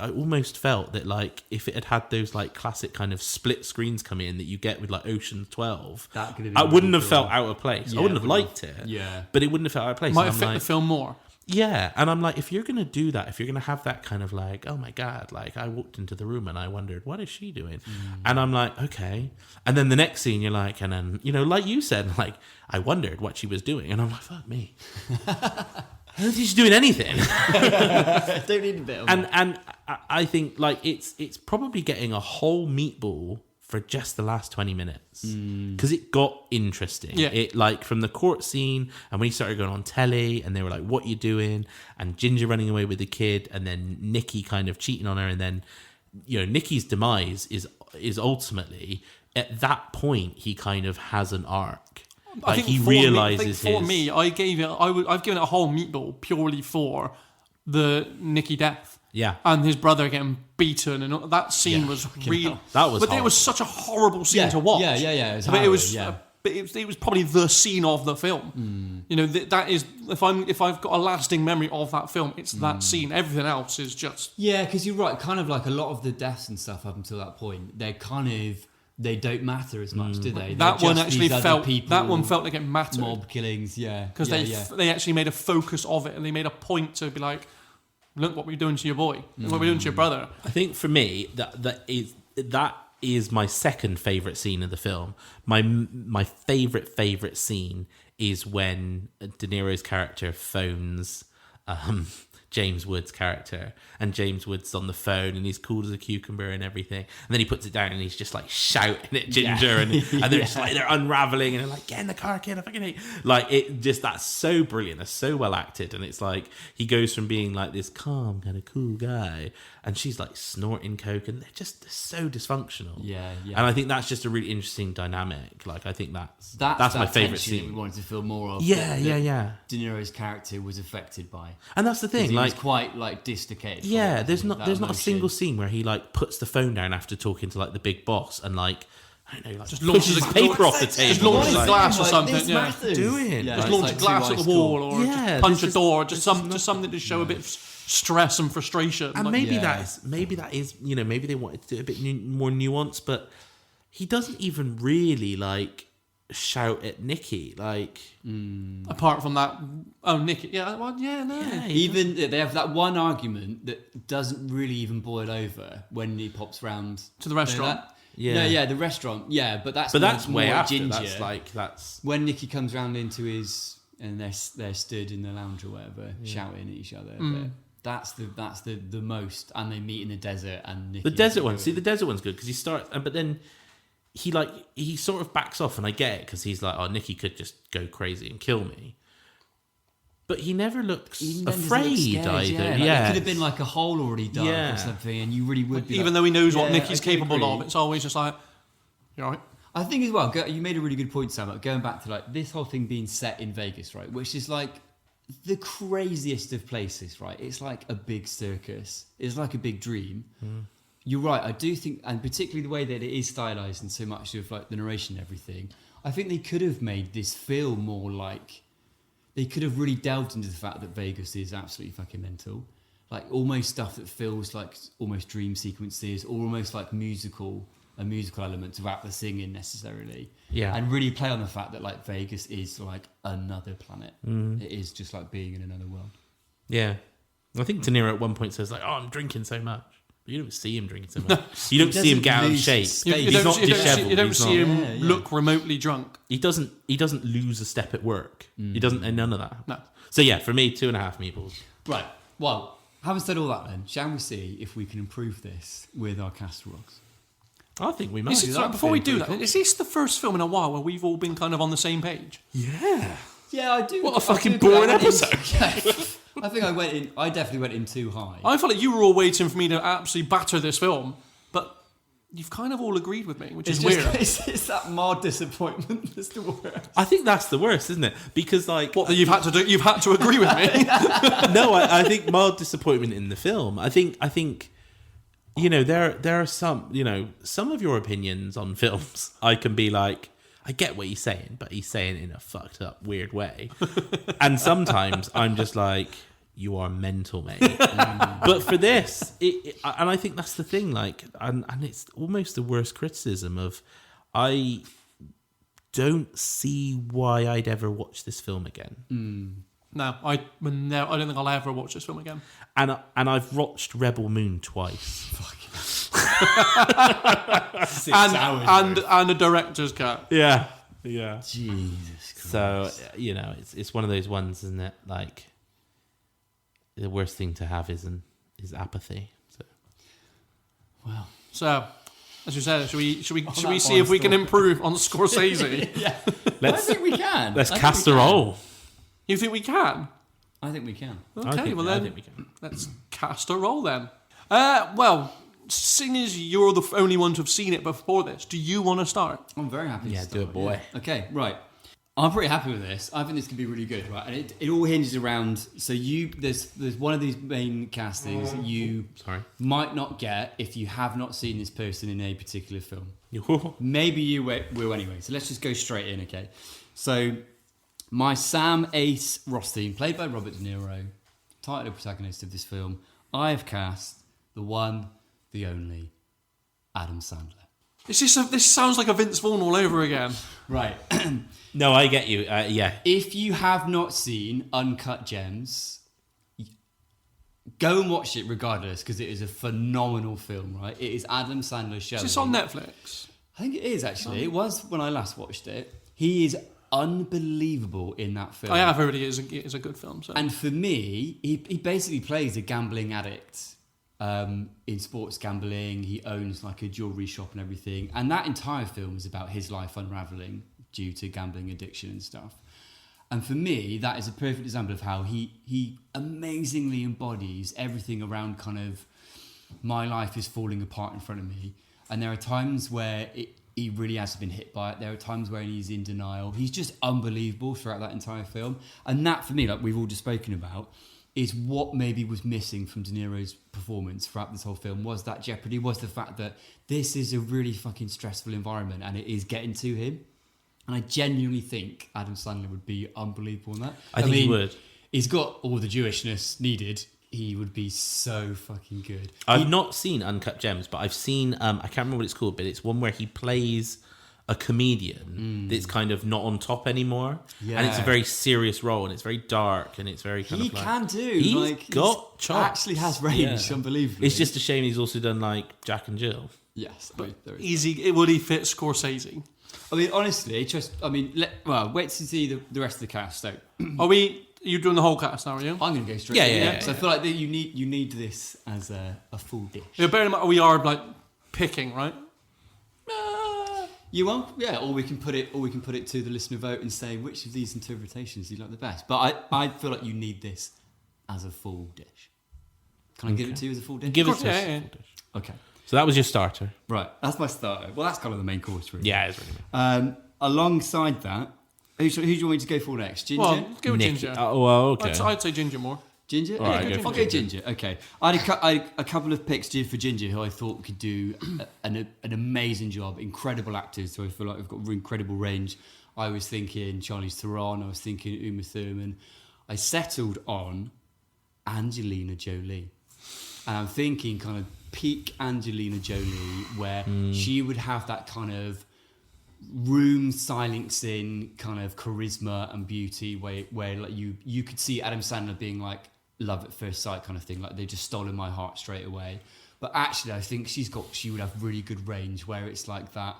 almost felt that, like, if it had had those, like, classic kind of split screens come in that you get with, like, Ocean's 12, that could have I been wouldn't really have cool. felt out of place. Yeah, I wouldn't have liked it. Yeah. But it wouldn't have felt out of place. Might And have I'm fit like, the film more. yeah, and I'm like, if you're going to do that, if you're going to have that kind of like, oh my God, like I walked into the room and I wondered, what is she doing? And I'm like, okay. And then the next scene, you're like, and then, you know, like you said, like, I wondered what she was doing. And I'm like, fuck me. I don't think she's doing anything. Don't need a bit of And I think like it's probably getting a whole meatball for just the last 20 minutes because it got interesting. Yeah. It like from the court scene and when he started going on telly and they were like, what you doing? And Ginger running away with the kid and then Nikki kind of cheating on her. And then, you know, Nikki's demise is ultimately at that point, he kind of has an arc. Like he realizes for me, I've given it a whole meatball purely for the Nicky death. Yeah. And his brother getting beaten, and that scene was real. That was but hard. it was such a horrible scene to watch. Yeah. But it was probably the scene of the film. You know, that is if I've got a lasting memory of that film, it's that scene. Everything else is just because you're right. Kind of like a lot of the deaths and stuff up until that point, they don't matter as much, do they? That They're one just actually these other felt. people, That one felt like it mattered. mob killings, because they actually made a focus of it, and they made a point to be like, look what we're doing to your boy, look what we're doing to your brother. I think for me that is my second favorite scene of the film. My favorite scene is when De Niro's character phones James Woods' character, and James Woods on the phone and he's cool as a cucumber and everything, and then he puts it down and he's just like shouting at Ginger and they're just like they're unraveling and they're like, get in the car kid, I fucking hate like it. Just that's so brilliant, that's so well acted, and it's like he goes from being like this calm kind of cool guy and she's like snorting coke and they're so dysfunctional. And I think that's just a really interesting dynamic. Like I think that's my favorite scene that we wanted to feel more of. Yeah. De Niro's character was affected by, and that's the thing. He Like was quite like dislocated. Yeah, there's not a emotion. single scene where he like puts the phone down after talking to like the big boss and like I don't know, like Just pushes launches his paper off the table. Just launches like, glass or something. This Yeah. matters. Doing. Yeah, Just it's launch like a glass too at the ice wall, cold. or Yeah, just punch a there's door, just something to show a bit of stress and frustration. and Like, maybe Yeah. that is you know, maybe they wanted to do it a bit more nuanced, but he doesn't even really like shout at Nikki like apart from that, Nicky, no. Even they have that one argument that doesn't really even boil over when he pops round To the restaurant. The restaurant. Yeah, but that's way more after. Ginger. That's When Nicky comes round into his and they're stood in the lounge or whatever, shouting at each other. But that's the most, and they meet in the desert. And Nicky the desert one. See, the desert one's good because he starts, but then he sort of backs off, and I get it because he's like, oh, Nikki could just go crazy and kill me. But he never looks afraid either. It could have been like a hole already dug Yeah. or something, and you really would be. Even though he knows what Nicky's capable of, it's always just like, you all right? I think as well, you made a really good point, Sam, going back to like this whole thing being set in Vegas, right? Which is like the craziest of places, right? It's like a big circus. It's like a big dream. You're right. I do think, and particularly the way that it is stylized and so much of like the narration and everything, I think they could have made this feel more like, they could have really delved into the fact that Vegas is absolutely fucking mental. Like almost stuff that feels like almost dream sequences or almost like a musical element without the singing necessarily. Yeah. And really play on the fact that like Vegas is like another planet. It is just like being in another world. Yeah. I think De Niro at one point says like, oh, I'm drinking so much. But you don't see him drinking so much. You don't see him get out of shape. You He's not don't dishevelled. see him look remotely drunk. He doesn't lose a step at work. He doesn't, and none of that. No. So yeah, for me, 2.5 meatballs. Right. Well, having said all that then, shall we see if we can improve this with our casseroles? I think we might. Before we do that, is this the first film in a while where we've all been kind of on the same page? Yeah. Yeah, I do. What a fucking boring episode. I think I definitely went in too high. I felt like you were all waiting for me to absolutely batter this film, but you've kind of all agreed with me, which is weird. It's that mild disappointment that's the worst. I think that's the worst, isn't it? Because like, What you've had to agree with me. no, I think mild disappointment in the film. I think, you know, there are some, you know, some of your opinions on films. I can be like, I get what he's saying, but he's saying it in a fucked up, weird way. And sometimes I'm just like, you are mental, mate. But for this, and I think that's the thing, like, and it's almost the worst criticism of, I don't see why I'd ever watch this film again. No, I don't think I'll ever watch this film again. And I've watched Rebel Moon twice. And a director's cut. Yeah. Jesus Christ. So, it's one of those ones, isn't it? Like, the worst thing to have is apathy. So, Well, so as you said, should we see if we can improve on Scorsese? yeah. I think we can. Let's cast a roll. You think we can? I think we can. Okay, I think we can. Let's cast a roll then. Well, seeing as you're the only one to have seen it before this, do you want to start? I'm very happy to Yeah, start. do it, boy. Yeah. Okay, right. I'm pretty happy with this. I think this could be really good, right? And it all hinges around. So there's one of these main castings that you might not get if you have not seen this person in a particular film. Maybe you will anyway. So let's just go straight in, okay? So my Sam Ace Rothstein, played by Robert De Niro, title protagonist of this film, I have cast the one, the only, Adam Sandler. This sounds like a Vince Vaughn all over again. Right. No, I get you. Yeah. If you have not seen Uncut Gems, go and watch it regardless, because it is a phenomenal film, right? It is Adam Sandler's show. Is this on Netflix? I think it is, actually. It was when I last watched it. He is unbelievable in that film. I have heard it is a good film. So. And for me, he basically plays a gambling addict in sports gambling. He owns like a jewelry shop and everything. And that entire film is about his life unraveling due to gambling addiction and stuff. And for me, that is a perfect example of how he amazingly embodies everything around kind of my life is falling apart in front of me. And there are times where he really has been hit by it. There are times where he's in denial. He's just unbelievable throughout that entire film. And that, for me, like we've all just spoken about, is what maybe was missing from De Niro's performance throughout this whole film, was that jeopardy, was the fact that this is a really fucking stressful environment and it is getting to him. And I genuinely think Adam Sandler would be unbelievable in that. I think he would. He's got all the Jewishness needed. He would be so fucking good. I've not seen Uncut Gems, but I've seen, I can't remember what it's called, but it's one where he plays a comedian that's kind of not on top anymore. Yeah. And it's a very serious role, and it's very dark, and it's very kind of like... He can do. He's got chops. Actually has range, unbelievably. It's just a shame he's also done, like, Jack and Jill. Yes. But would he fit Scorsese? I mean, honestly, wait to see the rest of the cast. So, You're doing the whole cast now, are you? I'm going to go straight. Yeah. So I feel like that you need this as a full dish. Yeah, bear in mind, we are like picking, right? You won't, yeah. Or we can put it to the listener vote and say which of these interpretations you like the best. But I feel like you need this as a full dish. Can I give it to you as a full dish? Give it to us. Yeah. Okay. So that was your starter. Right, that's my starter. Well, that's kind of the main course, really. Yeah, it's really good. Alongside that, who do you want me to go for next? Ginger? Well, go with Nick. Ginger. Oh, well, okay. I'd say Ginger more. Ginger? All right, I'll go Ginger. Okay. I had a couple of picks for Ginger who I thought could do an amazing job. Incredible actors, so I feel like I've got incredible range. I was thinking Charlize Theron. I was thinking Uma Thurman. I settled on Angelina Jolie. And I'm thinking kind of peak Angelina Jolie, where she would have that kind of room silencing kind of charisma and beauty, where like you could see Adam Sandler being like love at first sight kind of thing, like they just stolen my heart straight away. But actually, I think she would have really good range, where it's like that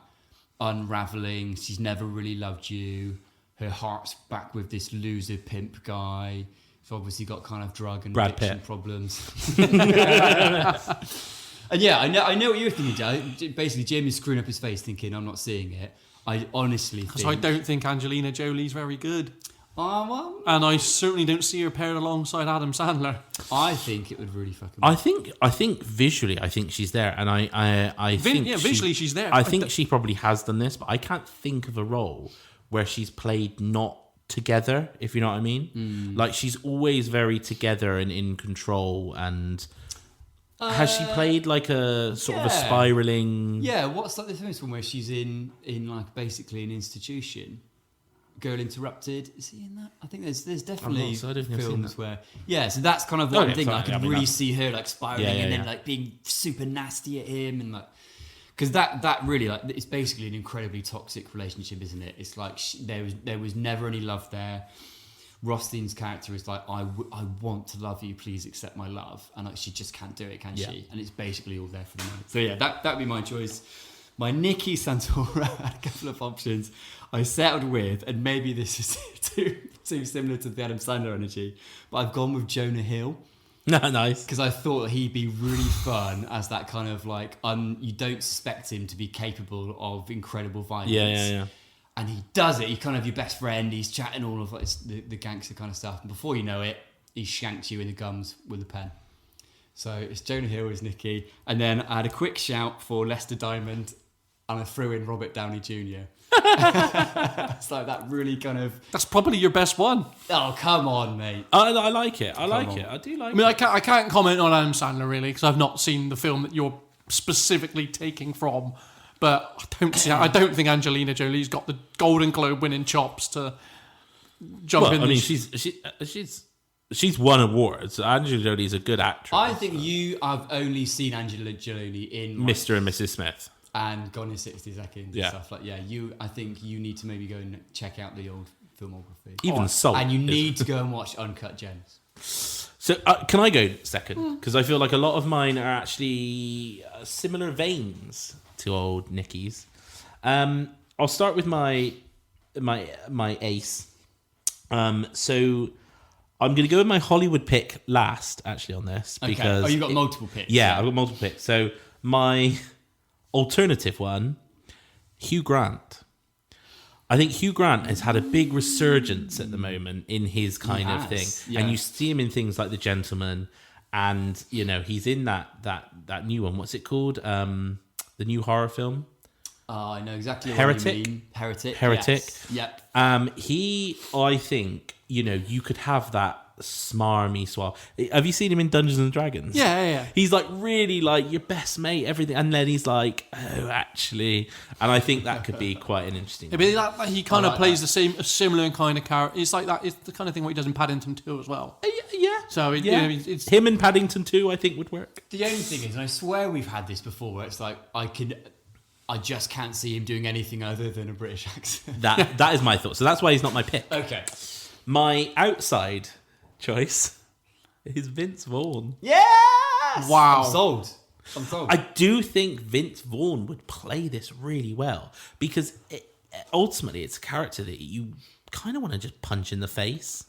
unraveling. She's never really loved you. Her heart's back with this loser pimp guy. So obviously got kind of drug and addiction problems. And yeah, I know what you were thinking, Joe. Basically, Jamie's screwing up his face thinking, I'm not seeing it. I honestly think... So I don't think Angelina Jolie's very good. Well, and I certainly don't see her paired alongside Adam Sandler. I think it would really fucking... I think visually, I think she's there. And I think... Yeah, visually she's there. I think she probably has done this, but I can't think of a role where she's played not together, if you know what I mean. Like, she's always very together and in control, and Has she played like a sort of a spiraling? Yeah, what's like the famous one where she's in like basically an institution? Girl Interrupted. Is he in that? I think there's definitely films where so that's kind of one thing. I could really see her like spiraling and then like being super nasty at him and like because that really like it's basically an incredibly toxic relationship, isn't it? It's like there was never any love there. Rothstein's character is like, I want to love you, please accept my love, and like she just can't do it, can she? And it's basically all there for the moment. So yeah, that'd be my choice. My Nikki Santora had a couple of options I settled with, and maybe this is too similar to the Adam Sandler energy, but I've gone with Jonah Hill. Nice. Because I thought he'd be really fun as that kind of like, you don't suspect him to be capable of incredible violence. Yeah. And he does it. He's kind of your best friend. He's chatting all of like the gangster kind of stuff. And before you know it, he shanks you in the gums with a pen. So it's Jonah Hill as Nicky. And then I had a quick shout for Lester Diamond, and I threw in Robert Downey Jr. It's like that really kind of... That's probably your best one. Oh, come on, mate. I like it. I do like it. I can't comment on Adam Sandler, really, because I've not seen the film that you're specifically taking from. But I don't think Angelina Jolie's got the Golden Globe winning chops to jump in. I mean, she's won awards. Angelina Jolie's a good actress. I think I've only seen Angelina Jolie in Mr. and Mrs. Smith and Gone in 60 Seconds and stuff like I think you need to maybe go and check out the old filmography. Even Salt. And you need to go and watch Uncut Gems. So can I go second? Because I feel like a lot of mine are actually similar veins to old Nicky's. I'll start with my ace. So I'm going to go with my Hollywood pick last, actually, on this. Okay. Because you've got multiple picks. Yeah, I've got multiple picks. So my alternative one, Hugh Grant. I think Hugh Grant has had a big resurgence at the moment in his kind of thing. Yeah. And you see him in things like The Gentleman, and, you know, he's in that new one. What's it called? The new horror film. Oh, I know exactly Heretic. What you mean. Heretic. Yes. Yep. I think, you know, you could have that smarmy swell. Have you seen him in Dungeons and Dragons? Yeah. He's like really like your best mate, everything, and then he's like, oh, actually, and I think that could be quite an interesting. Yeah, but he kind of plays a similar kind of character. It's like that. It's the kind of thing what he does in Paddington 2 as well. Yeah. So You know, it's him and Paddington 2, I think, would work. The only thing is, and I swear we've had this before, where it's like I just can't see him doing anything other than a British accent. That is my thought. So that's why he's not my pick. Okay. My outside choice is Vince Vaughn. Yes! Wow. I'm sold. I do think Vince Vaughn would play this really well because ultimately it's a character that you kind of want to just punch in the face.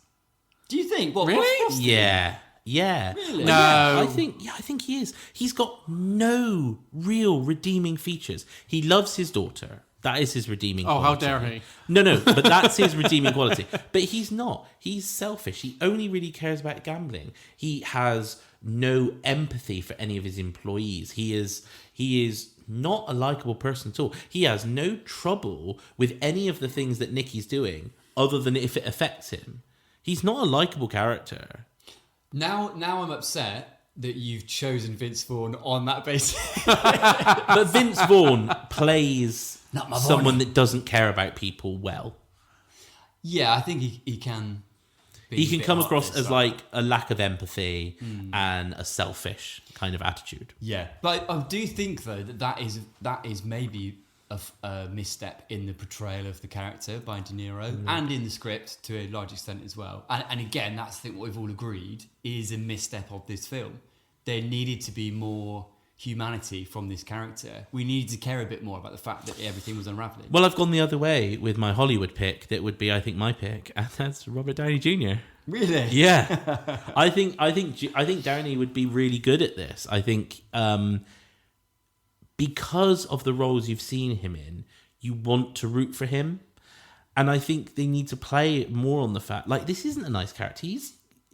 Do you think? What, really? Yeah. Really? No. I think he is. He's got no real redeeming features. He loves his daughter. That is his redeeming quality. How dare he? No, but that's his redeeming quality. But he's not. He's selfish. He only really cares about gambling. He has no empathy for any of his employees. He is not a likable person at all. He has no trouble with any of the things that Nicky's doing other than if it affects him. He's not a likable character. Now I'm upset that you've chosen Vince Vaughn on that basis. But Vince Vaughn plays someone that doesn't care about people well. Yeah, I think he can. He can come across as like a lack of empathy and a selfish kind of attitude. Yeah, but I do think though that is maybe a misstep in the portrayal of the character by De Niro and in the script to a large extent as well. And again, that's the thing what we've all agreed is a misstep of this film. There needed to be more humanity from this character. We needed to care a bit more about the fact that everything was unraveling. Well, I've gone the other way with my Hollywood pick. That would be, I think, my pick, and that's Robert Downey Jr. Really? Yeah, I think Downey would be really good at this. I think because of the roles you've seen him in, you want to root for him, and I think they need to play more on the fact like this isn't a nice character.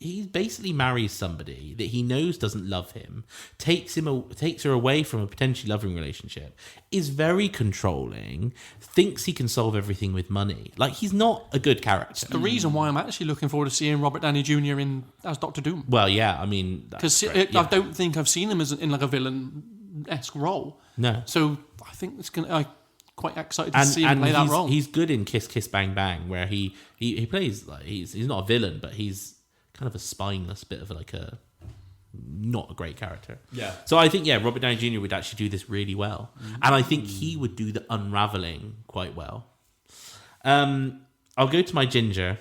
he basically marries somebody that he knows doesn't love him, takes her away from a potentially loving relationship, is very controlling, thinks he can solve everything with money. Like, he's not a good character. The reason why I'm actually looking forward to seeing Robert Downey Jr. as Doctor Doom. Well, yeah, I mean, because I don't think I've seen him in like a villain-esque role. No. So I think it's gonna. I'm quite excited to see him play that role. He's good in Kiss Kiss Bang Bang, where he plays like he's not a villain, but he's kind of a spineless bit of like a not a great character. Yeah. So I think Robert Downey Jr. would actually do this really well, and I think he would do the unraveling quite well. I'll go to my ginger.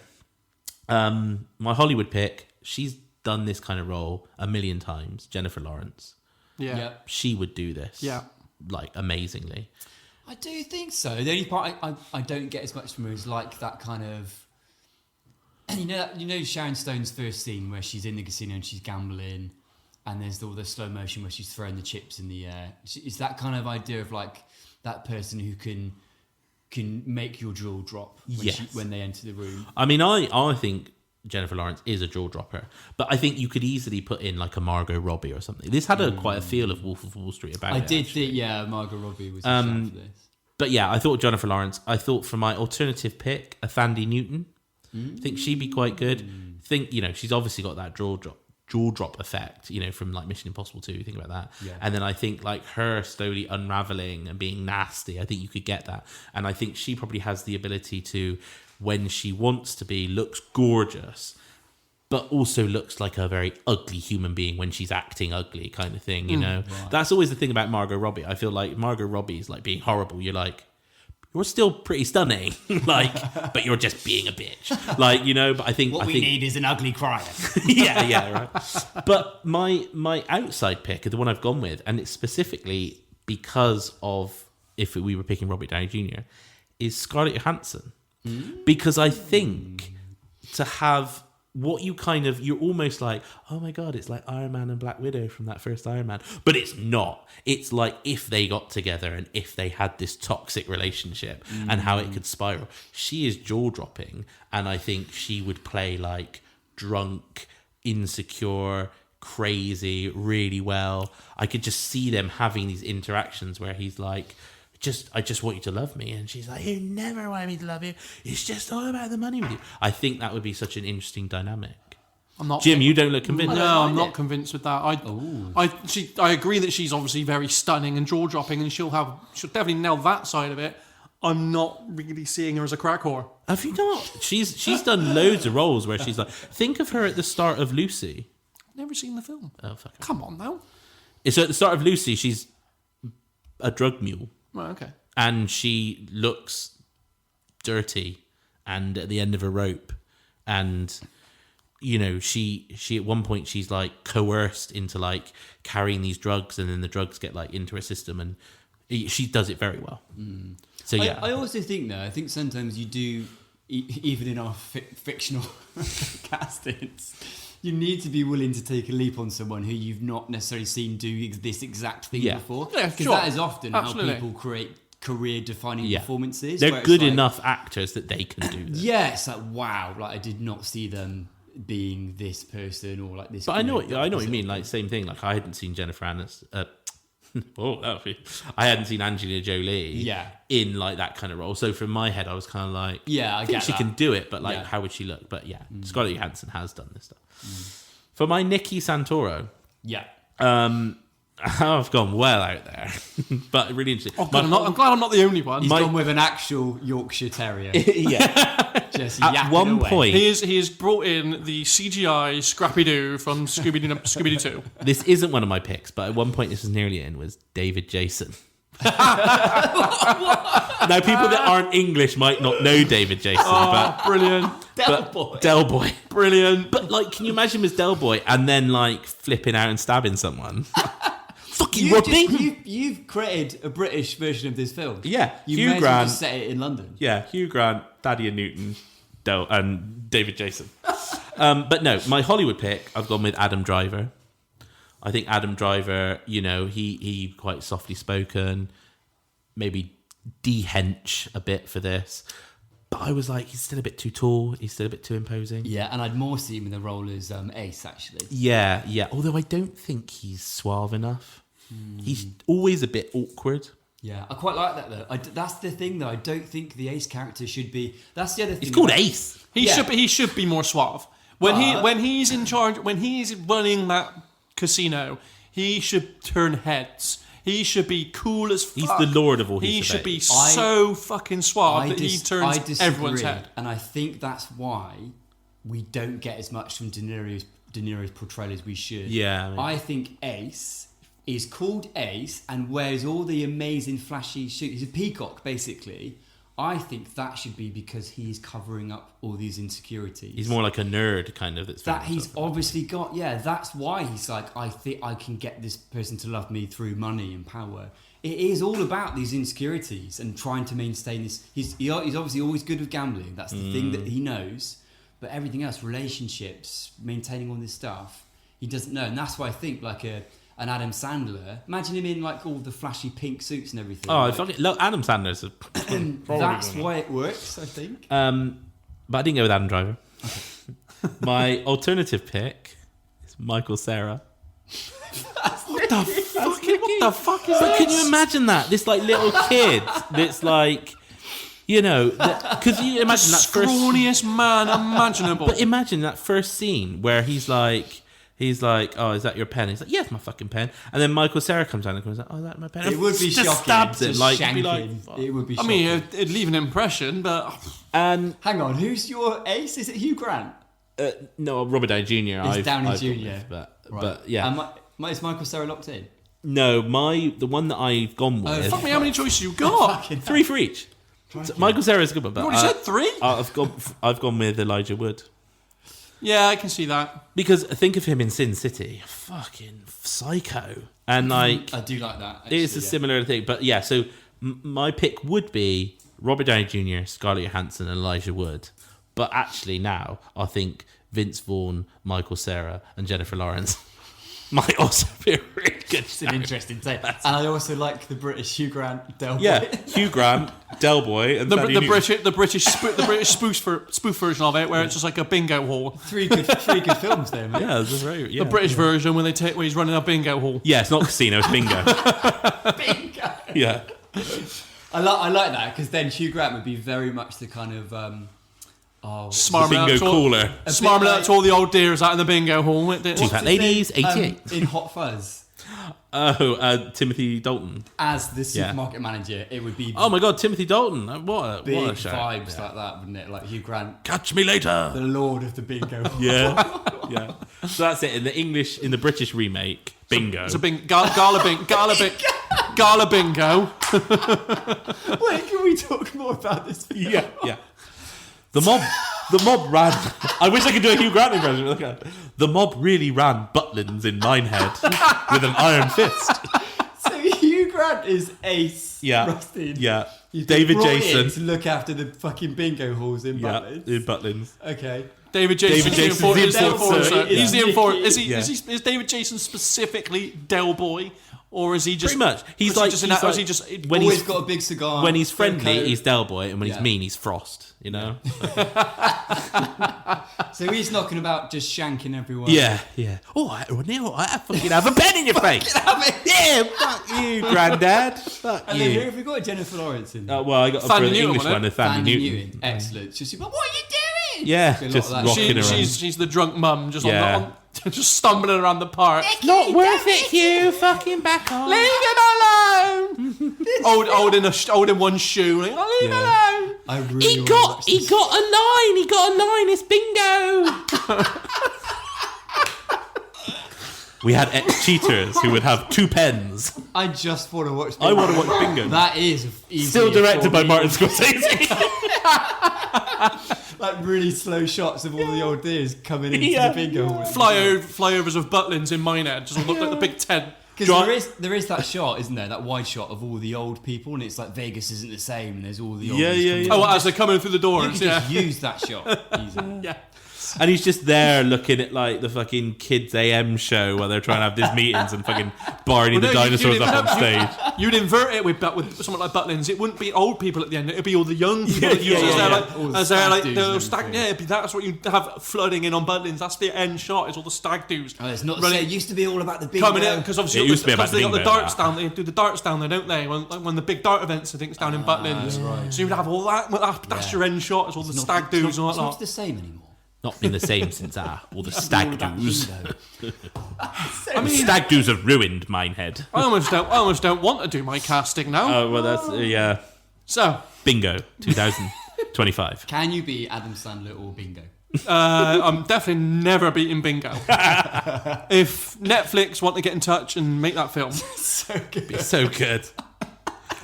My Hollywood pick. She's done this kind of role a million times. Jennifer Lawrence. Yeah. She would do this. Yeah. Like amazingly. I do think so. The only part I don't get as much from her is like that kind of, and you know Sharon Stone's first scene where she's in the casino and she's gambling, and there's all the slow motion where she's throwing the chips in the air. It's that kind of idea of like that person who can make your jaw drop when they enter the room. I mean, I think Jennifer Lawrence is a jaw dropper, but I think you could easily put in like a Margot Robbie or something. This had quite a feel of Wolf of Wall Street about it. I did think, Margot Robbie was a shout for this. But yeah, I thought Jennifer Lawrence. I thought for my alternative pick, a Thandie Newton. I think she'd be quite good. Think, she's obviously got that jaw drop effect, from like Mission Impossible 2, think about that. Yeah. And then I think like her slowly unraveling and being nasty, I think you could get that. And I think she probably has the ability to, when she wants to be, looks gorgeous, but also looks like a very ugly human being when she's acting ugly, kind of thing, Right. That's always the thing about Margot Robbie. I feel like Margot Robbie is like being horrible. You're like, you're still pretty stunning, but you're just being a bitch, But I think what we need is an ugly crier. yeah, right. But my outside pick, the one I've gone with, and it's specifically because of if we were picking Robert Downey Jr., is Scarlett Johansson, because I think to have what you're almost like, oh my God, it's like Iron Man and Black Widow from that first Iron Man. But it's not. It's like if they got together and if they had this toxic relationship and how it could spiral. She is jaw-dropping, and I think she would play like drunk, insecure, crazy really well. I could just see them having these interactions where he's like, I just want you to love me. And she's like, you never want me to love you. It's just all about the money with you. I think that would be such an interesting dynamic. I'm not. Jim, you don't look convinced. No, I'm not convinced with that. I agree that she's obviously very stunning and jaw dropping, and she'll definitely nail that side of it. I'm not really seeing her as a crack whore. Have you not? She's done loads of roles where she's like, think of her at the start of Lucy. Never seen the film. Oh, fuck. Come on now. It's at the start of Lucy. She's a drug mule. Right, okay. And she looks dirty and at the end of a rope. And, she at one point she's like coerced into like carrying these drugs, and then the drugs get like into her system, and she does it very well. So yeah. I also think though, I think sometimes you do, even in our fictional castings, you need to be willing to take a leap on someone who you've not necessarily seen do this exact thing before. Yeah, because sure. that is often Absolutely. how people create career-defining performances. They're good enough actors that they can do this. Yeah, it's like, wow, like I did not see them being this person or like this. But I know what you mean. Like same thing. Like I hadn't seen Jennifer Aniston. I hadn't seen Angelina Jolie in like that kind of role. So from my head, I was kind of like, I think get she that. can do it, but like, how would she look? But Scarlett Johansson has done this stuff. For my Nikki Santoro, I've gone well out there, but really interesting. Oh, God, I'm glad I'm not the only one. He's gone with an actual Yorkshire Terrier. Just at one point, he has brought in the CGI Scrappy Doo from Scooby-Doo 2. This isn't one of my picks, but at one point this was nearly in, was David Jason. Now, people that aren't English might not know David Jason, but brilliant. Del Boy. Brilliant. But like, can you imagine him as Del Boy and then like flipping out and stabbing someone? Fucking Rodney. You've created a British version of this film. Yeah, You Hugh may as well Grant. just set it in London. Yeah, Hugh Grant, Thaddeus Newton, and David Jason. But no, my Hollywood pick, I've gone with Adam Driver. I think Adam Driver, he quite softly spoken, maybe de-hench a bit for this. But I was like, he's still a bit too tall. He's still a bit too imposing. Yeah, and I'd more see him in the role as Ace, actually. Yeah. Although I don't think he's suave enough. He's always a bit awkward. Yeah, I quite like that though. That's the thing though. I don't think the Ace character should be. That's the other thing. He's called Ace. He should be more suave. When he's in charge, when he's running that casino, he should turn heads. He should be cool as fuck. He's the lord of all. He should be so fucking suave that he turns everyone's head. And I think that's why we don't get as much from De Niro's portrayal as we should. Yeah. I think Ace is called Ace and wears all the amazing flashy shit. He's a peacock, basically. I think that should be because he's covering up all these insecurities. He's more like a nerd, kind of. That he's obviously got. Yeah, that's why he's like, I think I can get this person to love me through money and power. It is all about these insecurities and trying to maintain this. He's obviously always good with gambling. That's the thing that he knows. But everything else, relationships, maintaining all this stuff, he doesn't know. And that's why I think like an Adam Sandler. Imagine him in like all the flashy pink suits and everything. Oh, like, look, Adam Sandler's. That's why it works, I think. But I didn't go with Adam Driver. My alternative pick is Michael Cera. What the fuck is But that? can you imagine that? This like little kid that's like, because you imagine that first. Scrawniest man imaginable. But imagine that first scene where he's like, oh, is that your pen? He's like, yeah, it's my fucking pen. And then Michael Cera comes down and goes, oh, is that my pen? It would be just shocking. Stabs it, Just like, shank be like, him. fuck. It would be I shocking. mean, it'd leave an impression, but... And Hang on, who's your Ace? Is it Hugh Grant? no, Robert Downey Jr. It's Downey I've Jr. gone with, but Right. yeah. And is Michael Cera locked in? No, the one that I've gone with. fuck me, how many choices you got? 3 for each. So Michael Cera is a good one, but You already said 3? I've gone with Elijah Wood. Yeah, I can see that. Because think of him in Sin City, fucking psycho, and like I do like that. Actually, it's a similar thing. But yeah, so my pick would be Robert Downey Jr., Scarlett Johansson, and Elijah Wood. But actually, now I think Vince Vaughn, Michael Cera, and Jennifer Lawrence might also be a really good. It's an interesting take. And I also like the British Hugh Grant, Del Boy. Yeah, Hugh Grant, Del Boy, and The Thandie Newton. British spoof version of it, where it's just like a bingo hall. Three good films there, man. Yeah, that's right. Yeah. The British version where he's running a bingo hall. Yeah, it's not casino, it's bingo. Bingo. Yeah. I like that because then Hugh Grant would be very much the kind of Bingo caller. Smarming out to all the old dears out in the bingo hall. Two fat ladies, 88. In Hot Fuzz. Timothy Dalton. As the supermarket manager, it would be Oh my god, Timothy Dalton. What big a show. vibes like that, wouldn't it? Like Hugh Grant, Catch me later. the lord of the bingo. Yeah. So that's it. In the British remake, bingo. It's a gala bingo. Wait, can we talk more about this film? Yeah. The mob ran. I wish I could do a Hugh Grant impression. Look at it. The mob really ran Butlins in Minehead with an iron fist. So Hugh Grant is Ace. Yeah. Rustin. Yeah. You've been David brought in Jason. to look after the fucking bingo halls in Butlins. in Butlins. Okay. David Jason's the Jason's the enforcer. enforcer. He's the enforcer. Yeah. Is David Jason specifically Del Boy, or is he just Pretty much. He's when Always he's got a big cigar. when he's fur friendly, coat. he's Del Boy, and when he's Yeah. mean, he's Frost. You know. So he's knocking about just shanking everyone. Yeah. Oh, Neil, I fucking have a pen in your face. Yeah, fuck you, Grandad. Fuck And then who you. have we got? Jennifer Lawrence in. Well, I got Thandie for the Newton, English wasn't one, it? Thandie Newton. Excellent. She's like, what are you doing? Yeah, A lot just of that. rocking around. She's the drunk mum, just Yeah. just stumbling around the park. Not worth it, Hugh. Fucking back on. Leave him alone. old in one shoe. Like, oh, leave him alone. I really He wanna got watch this. a line. It's bingo. We had ex-cheaters who would have 2 pens. I just want to watch. I want to watch bingo. That is easily Still directed by affordable. Martin Scorsese. Like really slow shots of all the old deers coming into the bingo hall. Flyovers of Butlins in Minehead just look like the Big Ten. Because there is that shot, isn't there? That wide shot of all the old people, and it's like Vegas isn't the same, and there's all the old. Yeah. Oh, as they're coming through the door. You could just use that shot easily. Yeah. And he's just there looking at like the fucking kids AM show while they're trying to have these meetings and fucking barring the dinosaurs up on stage. You'd invert it with something like Butlins. It wouldn't be old people at the end. It'd be all the young people that use as their like stag. Yeah, that's what you have flooding in on Butlins. That's the end shot. It's all the stag dudes. Oh, it's not. It used to be all about the bingo. Coming in because obviously it used to be about they got the bingo, darts down. They do the darts down there, don't they? When the big dart events, I think, it's down in Butlins. Right. So you'd have all that. That's your end shot. It's all the stag dudes and all that. It's not the same anymore. Not been the same since all the stag doos. I mean, stag doos have ruined Minehead. I almost don't want to do my casting now. Oh well, that's yeah. So Bingo 2025. Can you be Adam Sandler or Bingo? I'm definitely never beating Bingo. If Netflix want to get in touch and make that film, So good. It's so good.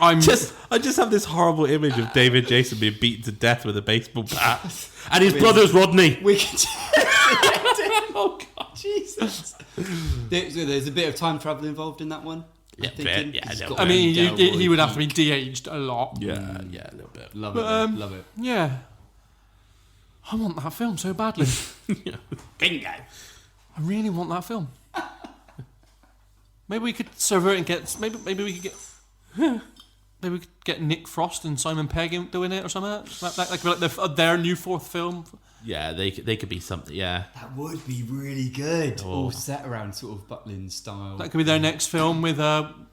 I just have this horrible image of David Jason being beaten to death with a baseball bat, and his brother's Rodney. We can. Oh God, Jesus! There's a bit of time travel involved in that one. Yeah, I mean, he would have to be de-aged a lot. Yeah, a little bit. Love it. Love it. Yeah. I want that film so badly. Bingo. I really want that film. Maybe we could subvert and get. Maybe we could get. Maybe we could get Nick Frost and Simon Pegg doing it or something. Like their new fourth film. Yeah, they could be something. Yeah, That would be really good. All set around sort of Butlin style. That could be their next film with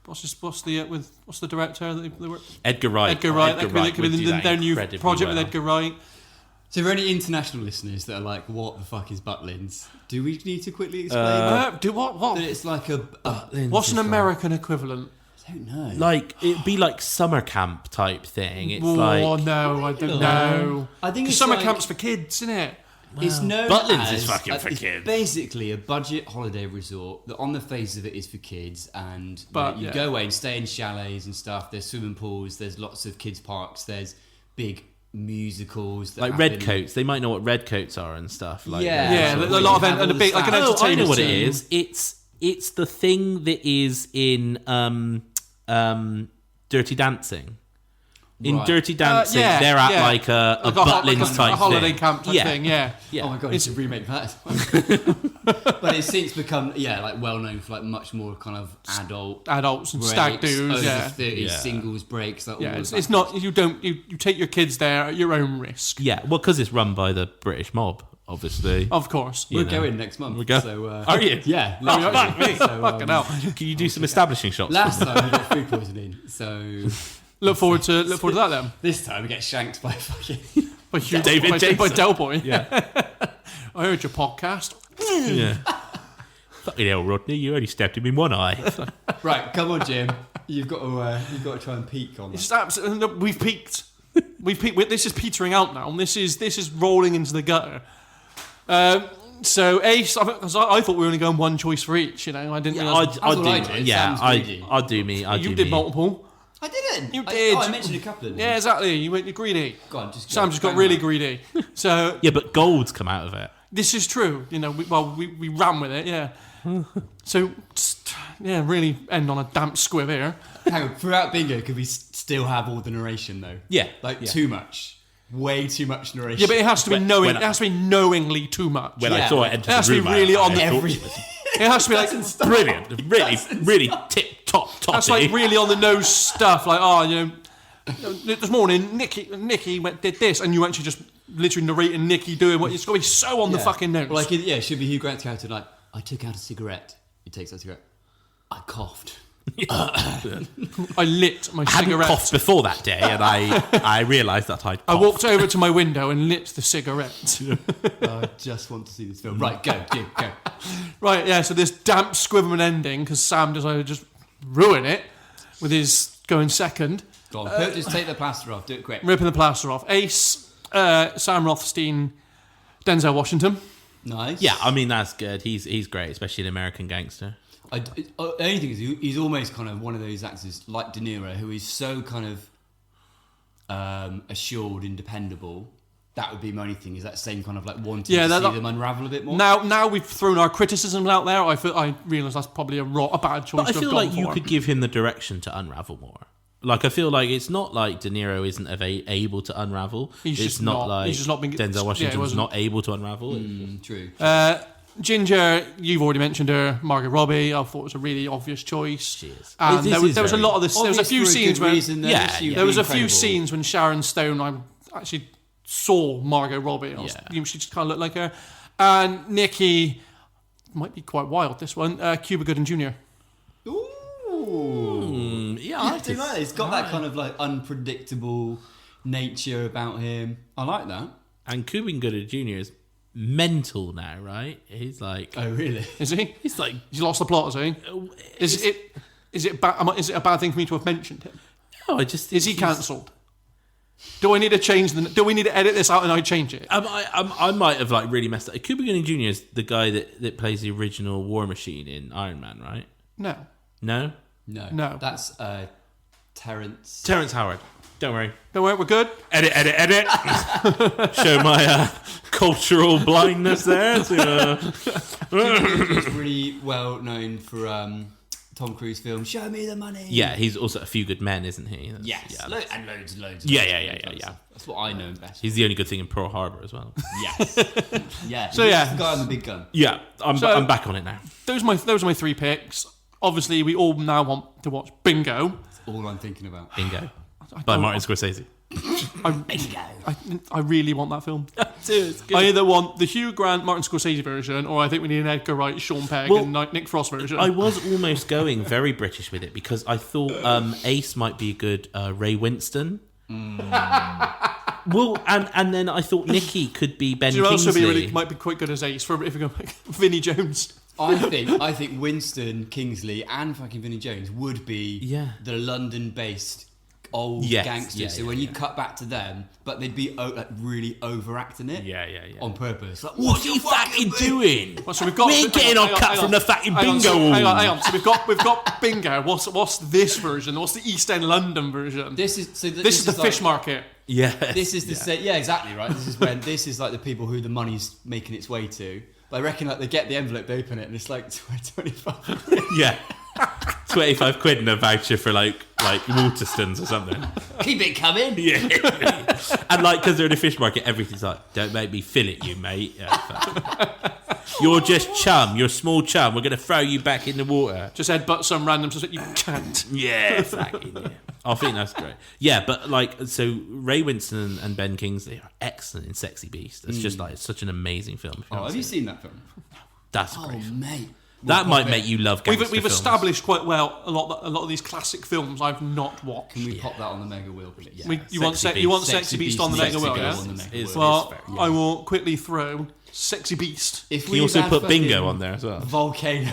what's the director that they were? Edgar Wright. Edgar Wright. That could be their new project with Edgar Wright. So, for any international listeners that are like, "What the fuck is Butlins?" Do we need to quickly explain? Do what? That it's like a. What's an American equivalent? I don't know. Like it'd be like summer camp type thing. It's no, I don't know. I think it's summer like, camp's for kids, isn't it? It's known Butlins as, is fucking for it's kids. Basically, a budget holiday resort that, on the face of it, is for kids, and you go away and stay in chalets and stuff. There's swimming pools. There's lots of kids parks. There's big musicals that like redcoats. They might know what redcoats are and stuff. Like a lot of and a big like an entertainment. I know what it is. It's the thing that is in Dirty Dancing. In Dirty Dancing, they're at like a Butlins type a holiday thing. camp type thing. Yeah. Oh my god, it's a remake that. But it's since become like well known for like much more kind of adults and breaks, stag dudes. over 30 singles breaks. Like, it's not you take your kids there at your own risk. Yeah, well, because it's run by the British mob, obviously. Of course, we're going next month. We go. So, are you? Yeah. Fuck me. Fucking hell. Can you do some establishing shots? Last time I got food poisoning, so. Look forward to that then. This time we get shanked by fucking David Jason. By Del Boy. Yeah. I heard your podcast. Yeah. Fucking hell, Rodney, you only stabbed him in one eye. Right, come on, Jim. You've got to try and peak on that. It's absolutely, we've peaked. This is petering out now. And this is rolling into the gutter. So Ace, because I thought we were only going one choice for each. You know, I didn't. I'll do me. You did multiple. I didn't. You did. I mentioned a couple of them. Yeah, exactly. You're greedy. Go on, Sam just got really greedy. So yeah, but gold's come out of it. This is true. You know, we ran with it. Yeah. So really end on a damp squib here. Hang on, throughout bingo, could we still have all the narration though? Yeah, too much. Way too much narration. Yeah, but it has to be knowing. It has to be knowingly too much. When I saw it enter it has the to room, be really on the everything. It has to be like brilliant, really tip top. That's like really on the nose stuff. Like, this morning Nikki did this, and you actually just literally narrating Nikki doing what it's got to be so on the fucking nose. Like, it should be Hugh Grant's character. Like, I took out a cigarette. He takes out a cigarette. I coughed. I lit my cigarette. I hadn't coughed before that day, and I realised that I'd coughed. I walked over to my window and lit the cigarette. I just want to see this film. Right, go, Jim, go. Right, yeah, so this damp squibbling ending, because Sam decided to just ruin it with his going second. Go on, just take the plaster off, do it quick. Ripping the plaster off. Ace, Sam Rothstein, Denzel Washington. Nice. Yeah, I mean, that's good. He's great, especially an American gangster. The only thing is, he's almost kind of one of those actors like De Niro, who is so kind of assured and dependable. That would be my only thing, is that same kind of like wanting to see them unravel a bit more. Now we've thrown our criticisms out there. I realise that's probably a bad choice. But I feel like you could give him the direction to unravel more. Like, I feel like it's not like De Niro isn't able to unravel. He's it's just not not. like He's just not been. Denzel Washington's not able to unravel. True. Ginger, you've already mentioned her. Margot Robbie, I thought was a really obvious choice. She is. And there was a lot of this. There was a few scenes when there was a few scenes when Sharon Stone. I actually saw Margot Robbie. She just kind of looked like her. And Nikki might be quite wild. This one, Cuba Gooding Jr. Ooh. Yeah, I do like it. It's got that kind of like unpredictable nature about him. I like that. And Cuba Gooding Jr. is mental now, right? He's like, Oh, really? Is he? he's like, He's lost the plot, is he? Is it a bad thing for me to have mentioned him? no, I just Is he cancelled? Do I need to change do we need to edit this out and I change it? I might have like really messed up. Cuba Gooding Jr. is the guy that plays the original War Machine in Iron Man, right? No. No. No. That's Terrence. Terrence Howard. Don't worry. Don't worry, we're good. Edit. Show my cultural blindness there. He's really well known for Tom Cruise film Show Me the Money. Yeah, he's also A Few Good Men, isn't he? Yes. Yeah, And loads. Yeah. That's what I know him best. He's the only good thing in Pearl Harbor as well. Yes. Yeah. So, he's yeah. the guy on the big gun. Yeah, I'm back on it now. Those are my 3 picks. Obviously, we all now want to watch Bingo. That's all I'm thinking about. Bingo. By Martin Scorsese. I really want that film. Dude, it's good. I either want the Hugh Grant, Martin Scorsese version, or I think we need an Edgar Wright, Sean Pegg, and Nick Frost version. I was almost going very British with it because I thought Ace might be a good Ray Winston. Well, and then I thought Nikki could be Ben Kingsley. Might be quite good as Ace if we go like Vinnie Jones. I think Winston, Kingsley, and fucking Vinnie Jones would be the London-based old gangsters. So when you cut back to them, but they'd be like really overacting it. Yeah. On purpose. Like, What are you fucking doing? Well, so we've got. We're getting our cut from the fucking bingo. Hang on. So we've got Bingo. What's this version? What's the East End London version? This is the fish market. Yeah. This is the yeah, exactly right. This is like the people who the money's making its way to. But I reckon like they get the envelope, they open it, and it's like 25. Yeah. 25 quid and a voucher for like Waterstones or something. Keep it coming. Yeah. And like, because they're in a fish market, everything's like, don't make me fillet you, mate. Yeah, you're just chum. You're a small chum. We're going to throw you back in the water. Just headbutt some random stuff that you can't. Yeah, exactly. Yeah. I think that's great. Yeah, but like, so Ray Winston and Ben Kingsley are excellent in Sexy Beast. It's just like, it's such an amazing film. Have you seen that film? That's great. Oh, mate. That might make you love gangster We've films. established quite well a lot of these classic films I've not watched. Can we pop that on the Mega Wheel, please? Yeah. You want Sexy Beast on the Mega Wheel, yeah? Well, I will quickly throw Sexy Beast. If Can we you also had put fucking Bingo on there as well? Volcano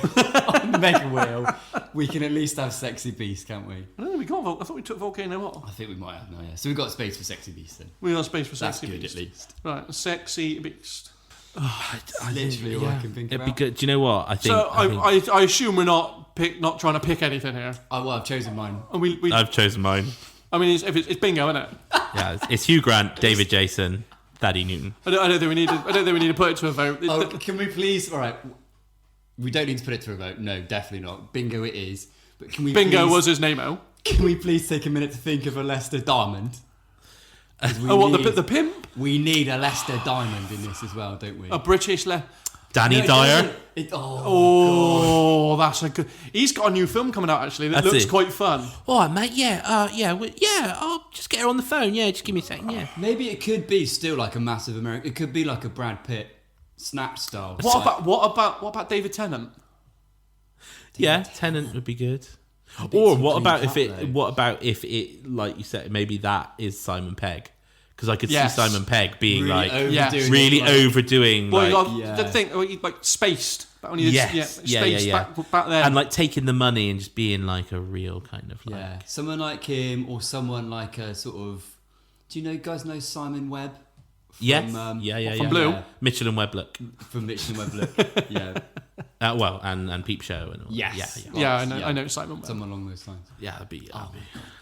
on the Mega Wheel, we can at least have Sexy Beast, can't we? No, we got. I thought we took Volcano off. I think we might have now, yeah. So we've got space for Sexy Beast then. We got space for That's Sexy good Beast. at least. Right, Sexy Beast. Literally all I can think It'd about. be good. Do you know what? I think. So I assume we're not trying to pick anything here. Oh, well, I've chosen mine. And I've chosen mine. I mean, it's Bingo, isn't it? Yeah, it's Hugh Grant, David Jason, Thaddeus Newton. I don't think we need to put it to a vote. Oh, can we please? All right, we don't need to put it to a vote. No, definitely not. Bingo, it is. But can we? Bingo please, was his name-o. Can we please take a minute to think of a Leicester Diamond? The pimp? We need a Leicester Diamond in this as well, don't we? A British Danny No, it Dyer. doesn't. Oh, that's a good. He's got a new film coming out actually that That's looks it. quite fun. All right, mate. Yeah. I'll just get her on the phone. Yeah, just give me a second. Yeah. Maybe it could be still like a massive American. It could be like a Brad Pitt Snatch style. What about David Tennant? Yeah, Tennant would be good. bit Or too what clean about cut, if it? though. What about if it? Like you said, maybe that is Simon Pegg. Because I could Yes. see Simon Pegg being Really like overdoing really it, like- overdoing. Well, like, you yeah. got the thing like Spaced. Back when he did, Yes. Spaced Yeah. Back then. and like taking the money and just being like a real kind of like. Yeah, someone like him or someone like a sort of. Do you guys know Simon Webb? Yes. From, from Blue? Yeah, Mitchell and Weblook. from Mitchell and Webb. Yeah, Well, and Peep Show and all. Yes. Yeah. I know Simon Webb. someone along those lines. Yeah, that'd be.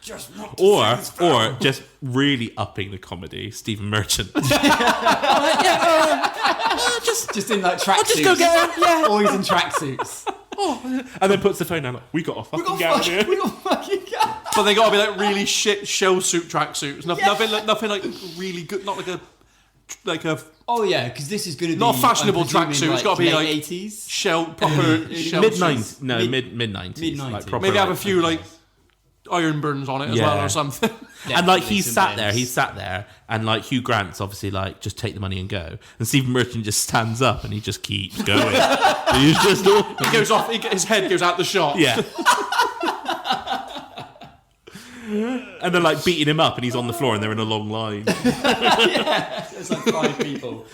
Just not Or just really upping the comedy, Stephen Merchant. just in like tracksuits. just go get her, yeah. Always in tracksuits. And then puts the phone down like, we got to fucking get out of here. We got fucking. But they got to be like really shit shell suit tracksuits. Nothing like really good. Not like a. Oh yeah, because this is going to be not a fashionable tracksuit. It's got to be like 80s, proper shell mid suits. 90s. No, mid 90s. Like proper, maybe have a few like iron burns on it as well or something. And like he's sat there, and like Hugh Grant's obviously like just take the money and go, and Stephen Merchant just stands up and he just keeps going. He's just he goes off. His head goes out the shot. Yeah. And they're like beating him up, and he's on the floor, and they're in a long line. There's like 5 people.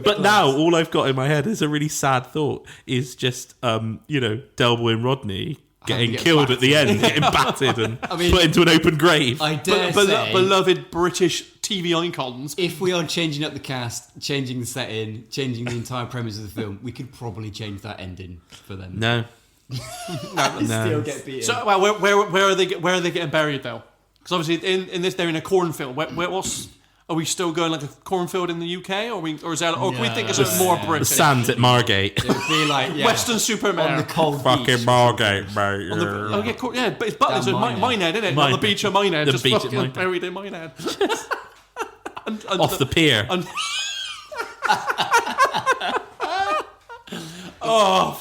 But now all I've got in my head is a really sad thought: is just Delboy and Rodney getting killed at the end, getting battered and put into an open grave. I dare say, beloved British TV icons. If we are changing up the cast, changing the setting, changing the entire premise of the film, we could probably change that ending for them. No. Still get beaten. So, well, where are they getting buried though? Because obviously in this they're in a cornfield. Are we still going like a cornfield in the UK, or can we think it's more British? The sands at Margate. It would be like Western Superman on the cold fucking beach. Margate, mate. But it's Butlers in Minehead, isn't it? On the beach of Minehead, just fucking buried in Minehead. and off the pier.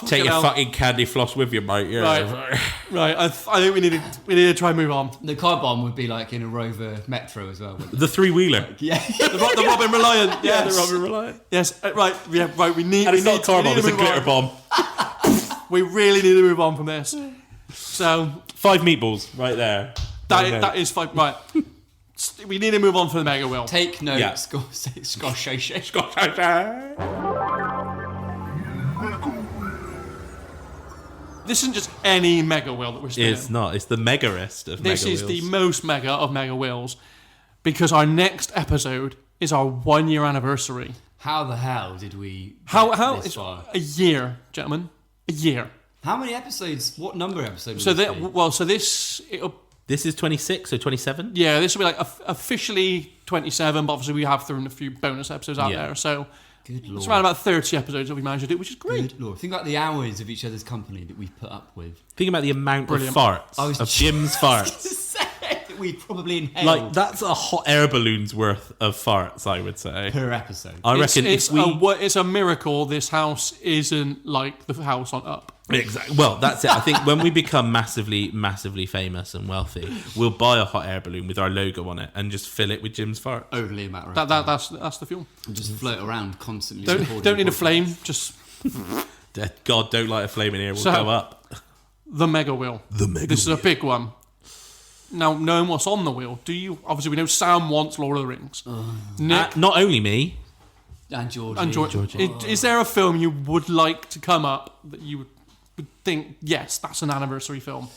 Take your fucking candy floss with you, mate. Yeah. Right. I think we need to try and move on. The car bomb would be like in a Rover Metro as well. The 3-wheeler. Yeah. The Robin Reliant. Yeah, the Robin Reliant. Yes. Right. Yeah. Right. We need. And it's not a car bomb; it's a glitter bomb. We really need to move on from this. So 5 meatballs right there. That is 5. Right. We need to move on from the Mega Wheel. Take note, Yeah. Scorsese. This isn't just any Mega Wheel that we're spinning. It's not. It's the megarest of This mega is wheels. the most mega of Mega Wheels, because our next episode is our 1-year anniversary. How the hell did we How this it's far? a year, gentlemen? A year. How many episodes? What number of episodes? So will this This is 26, so 27? yeah, this will be like officially 27, but obviously we have thrown a few bonus episodes out there. So Good Lord. it's around about 30 episodes that we managed to do, which is great. Good Lord. Think about the hours of each other's company that we've put up with. Think about the amount Brilliant. of farts, of Jim's farts. We probably inhaled Like, that's a hot air balloon's worth of farts, I would say. per episode. I reckon it's if we... it's a miracle this house isn't like the house on Up. Exactly. Well, that's it. I think when we become massively, massively famous and wealthy, we'll buy a hot air balloon with our logo on it and just fill it with Jim's fart. Only a matter of time. That's the fuel. And just float around constantly. Don't need a flame. Just God, don't light a flame in here. We'll So- go up. the Mega Wheel. This is a big one. Now, knowing what's on the wheel, obviously we know Sam wants Lord of the Rings. Nick Not only me. And Georgie. and George. Is there a film you would like to come up that you would think, yes, that's an anniversary film?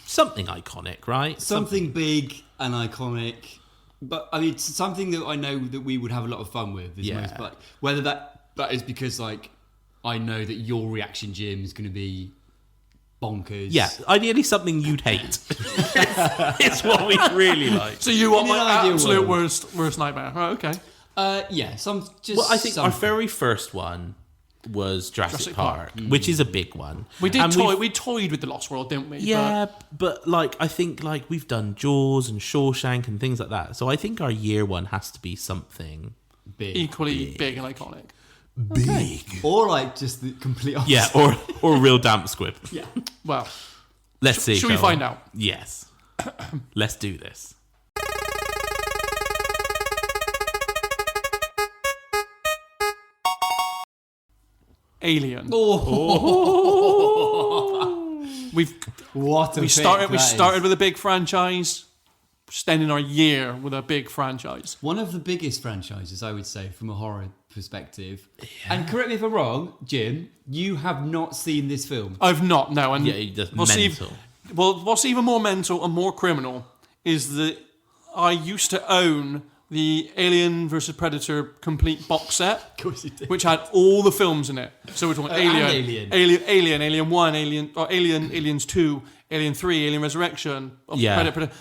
Something iconic, right? Something big and iconic. But, I mean, something that I know that we would have a lot of fun with. But whether that is because, like, I know that your reaction, Jim, is going to be bonkers. Yeah, ideally something you'd hate. It's what we really like. So you want In an my ideal absolute world. worst nightmare? Right, okay. Yeah, Well, I think our very first one was Jurassic Park, which is a big one. We did And we toyed with the Lost World, didn't we? Yeah, but like I think like we've done Jaws and Shawshank and things like that. So I think our year one has to be something big. Equally big and iconic. big. Or, like, just the complete opposite. Yeah, or a real damp squib. Yeah. Well, Let's see. should we shall find out? Yes. Let's do this. Alien. We started with a big franchise. Extending our year with a big franchise. One of the biggest franchises, I would say, from a horror perspective. Yeah. And correct me if I'm wrong, Jim, you have not seen this film. I've not, no. And Yeah, that's mental. What's even more mental and more criminal is that I used to own the Alien vs Predator complete box set, Of course you did. which had all the films in it. So we're talking Alien. Alien 1, Aliens 2, Alien 3, Alien Resurrection, Yeah. Predator.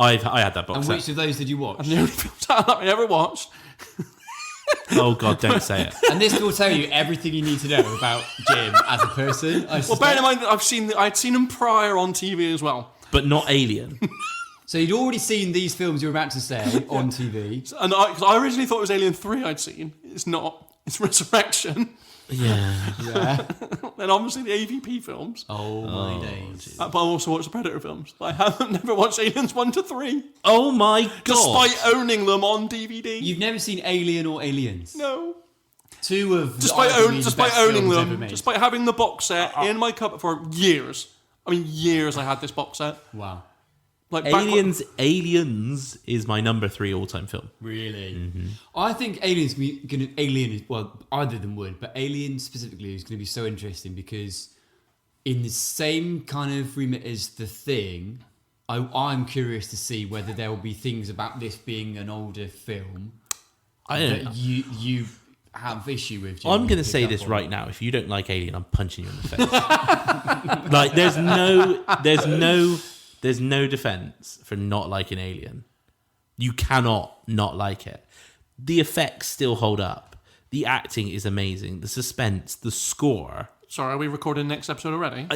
I had that box And set. which of those did you watch? And the only films I ever watched. Oh God, don't say it. And this will tell you everything you need to know about Jim as a person. Well, bear in mind that I'd seen him prior on TV as well. but not Alien. So you'd already seen these films you were about to say on TV. And I originally thought it was Alien 3 I'd seen. It's not. It's Resurrection. Yeah. And obviously the AVP films. Oh my days. But I also watched the Predator films. I haven't never watched Aliens 1 to 3. Oh my god! Despite owning them on DVD. You've never seen Alien or Aliens? No. Two of Despite best owning films ever them, made. despite having the box set in my cupboard for years. I mean, years I had this box set. Wow. Like Aliens is my number 3 all-time film. Really? Mm-hmm. I think either of them would, but Alien specifically is going to be so interesting because in the same kind of remit as The Thing, I'm curious to see whether there will be things about this being an older film that you have issue with. I'm going to say this right now. If you don't like Alien, I'm punching you in the face. Like, there's no defense for not liking Alien. You cannot not like it. The effects still hold up. The acting is amazing. The suspense, the score. Sorry, are we recording next episode already?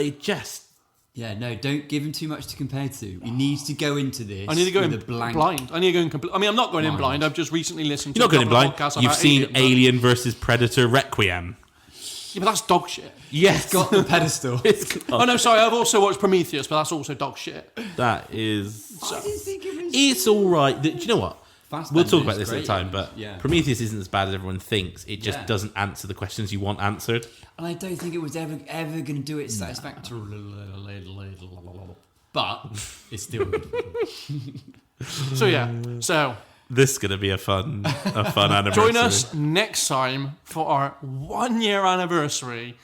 Yeah, no, don't give him too much to compare to. He needs to go into this. I need to go with in a blank. blind. I need to go in I mean, I'm not going in blind. I've just recently listened to You're not going in blind. podcasts You've about seen Alien versus Predator Requiem. Yeah, but that's dog shit. Yes. Got the pedestal. Oh no, sorry. I've also watched Prometheus, but that's also dog shit. That is... I didn't think it was... It's all right. Do you know what? We'll talk about this at a time, but yeah. Prometheus isn't as bad as everyone thinks. It just doesn't answer the questions you want answered. And I don't think it was ever going to do it satisfactorily. But it's still good. So This is going to be a fun anniversary. join us next time for our 1 year anniversary,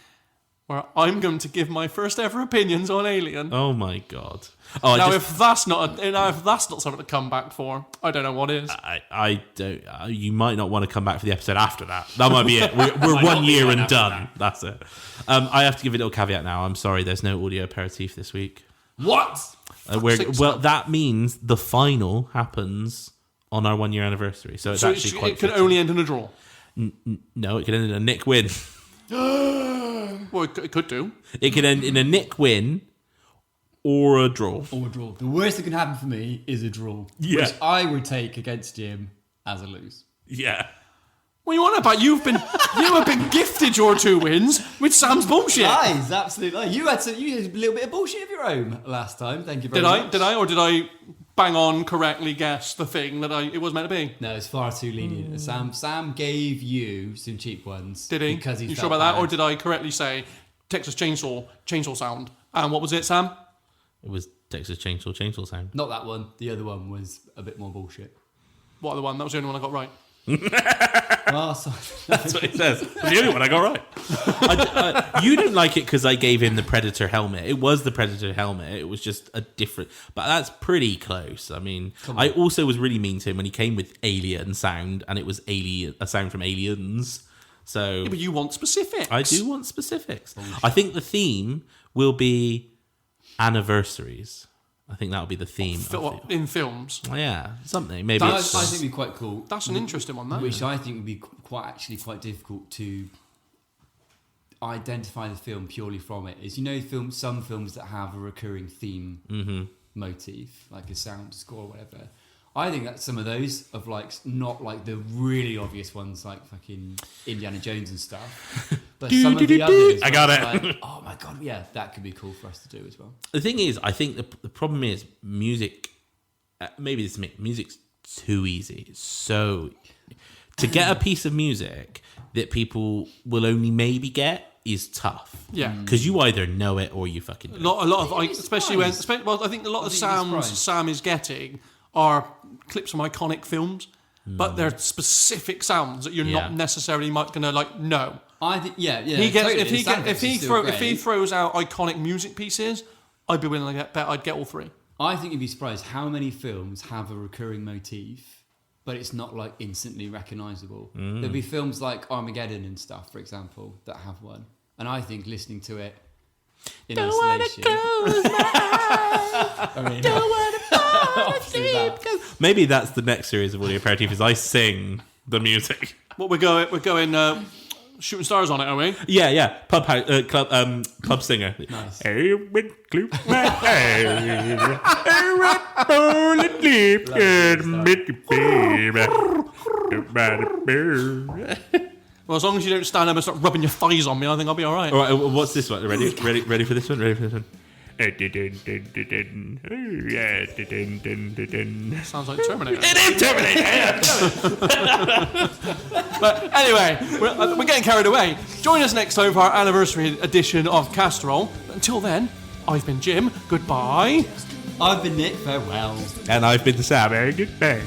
where I'm going to give my first ever opinions on Alien. Oh my god! Oh, If that's not something to come back for, I don't know what is. I don't. You might not want to come back for the episode after that. That might be it. We're 1 year and done. That's it. I have to give a little caveat now. I'm sorry. There's no audio aperitif this week. What? That means the final happens on our 1 year anniversary. So it's actually quite. It can only end in a draw. No, it could end in a Nick win. Well, it could do. It could end in a Nick win or a draw. The worst that can happen for me is a draw. Yeah. Which I would take against Jim as a lose. Yeah. What are you on about? You have been gifted your 2 wins with Sam's bullshit. Lies, absolutely. You had a little bit of bullshit of your own last time. Thank you very much. Did I bang on correctly guess the thing that it was meant to be? No, it's far too lenient. Sam gave you some cheap ones. Did he? Because he You felt sure about that? bad. Or did I correctly say Texas chainsaw sound? And what was it, Sam? It was Texas Chainsaw sound. Not that one. The other one was a bit more bullshit. What other one? That was the only one I got right. Well, That's what it says. The only one I got right. You didn't like it because I gave him the Predator helmet. It was the Predator helmet. It was just a different... But that's pretty close. I mean, I also was really mean to him when he came with Alien sound, and it was a sound from Aliens. So Yeah, but you want specifics. I do want specifics. I think the theme will be anniversaries. I think that'll be the theme. In films. Yeah, something. Maybe I it's... think it'd be quite cool. That's an interesting one, that. Which I think would be quite difficult to identify the film purely from it. Is some films that have a recurring theme motif, like a sound score or whatever. I think that some of those of not like the really obvious ones like fucking Indiana Jones and stuff, but some of the others. I got it. Like, oh my god, yeah, that could be cool for us to do as well. The thing is, I think the problem is music. Maybe this music's too easy. It's so to get a piece of music that people will only maybe get is tough. Yeah. Because you either know it or you fucking don't. A lot of especially when I think a lot of sounds Sam is getting are clips from iconic films, but they're specific sounds that you're not necessarily gonna know. I think He gets totally. if he throws out iconic music pieces, I'd be willing to bet I'd get all 3. I think you'd be surprised how many films have a recurring motif, but it's not instantly recognisable. There'll be films like Armageddon and stuff, for example, that have one, and I think listening to it in isolation. Maybe that's the next series of Audio Aperitif is I sing the music. What we're going shooting stars on it, are we? Yeah. Club singer. Nice. Well, as long as you don't stand up and start rubbing your thighs on me, I think I'll be all right. All right, what's this one? Ready for this one? Sounds like Terminator. It is Terminator! But anyway, we're getting carried away. Join us next time for our anniversary edition of Casserole. Until then, I've been Jim. Goodbye. I've been Nick. Farewell. And I've been Sam. Goodbye.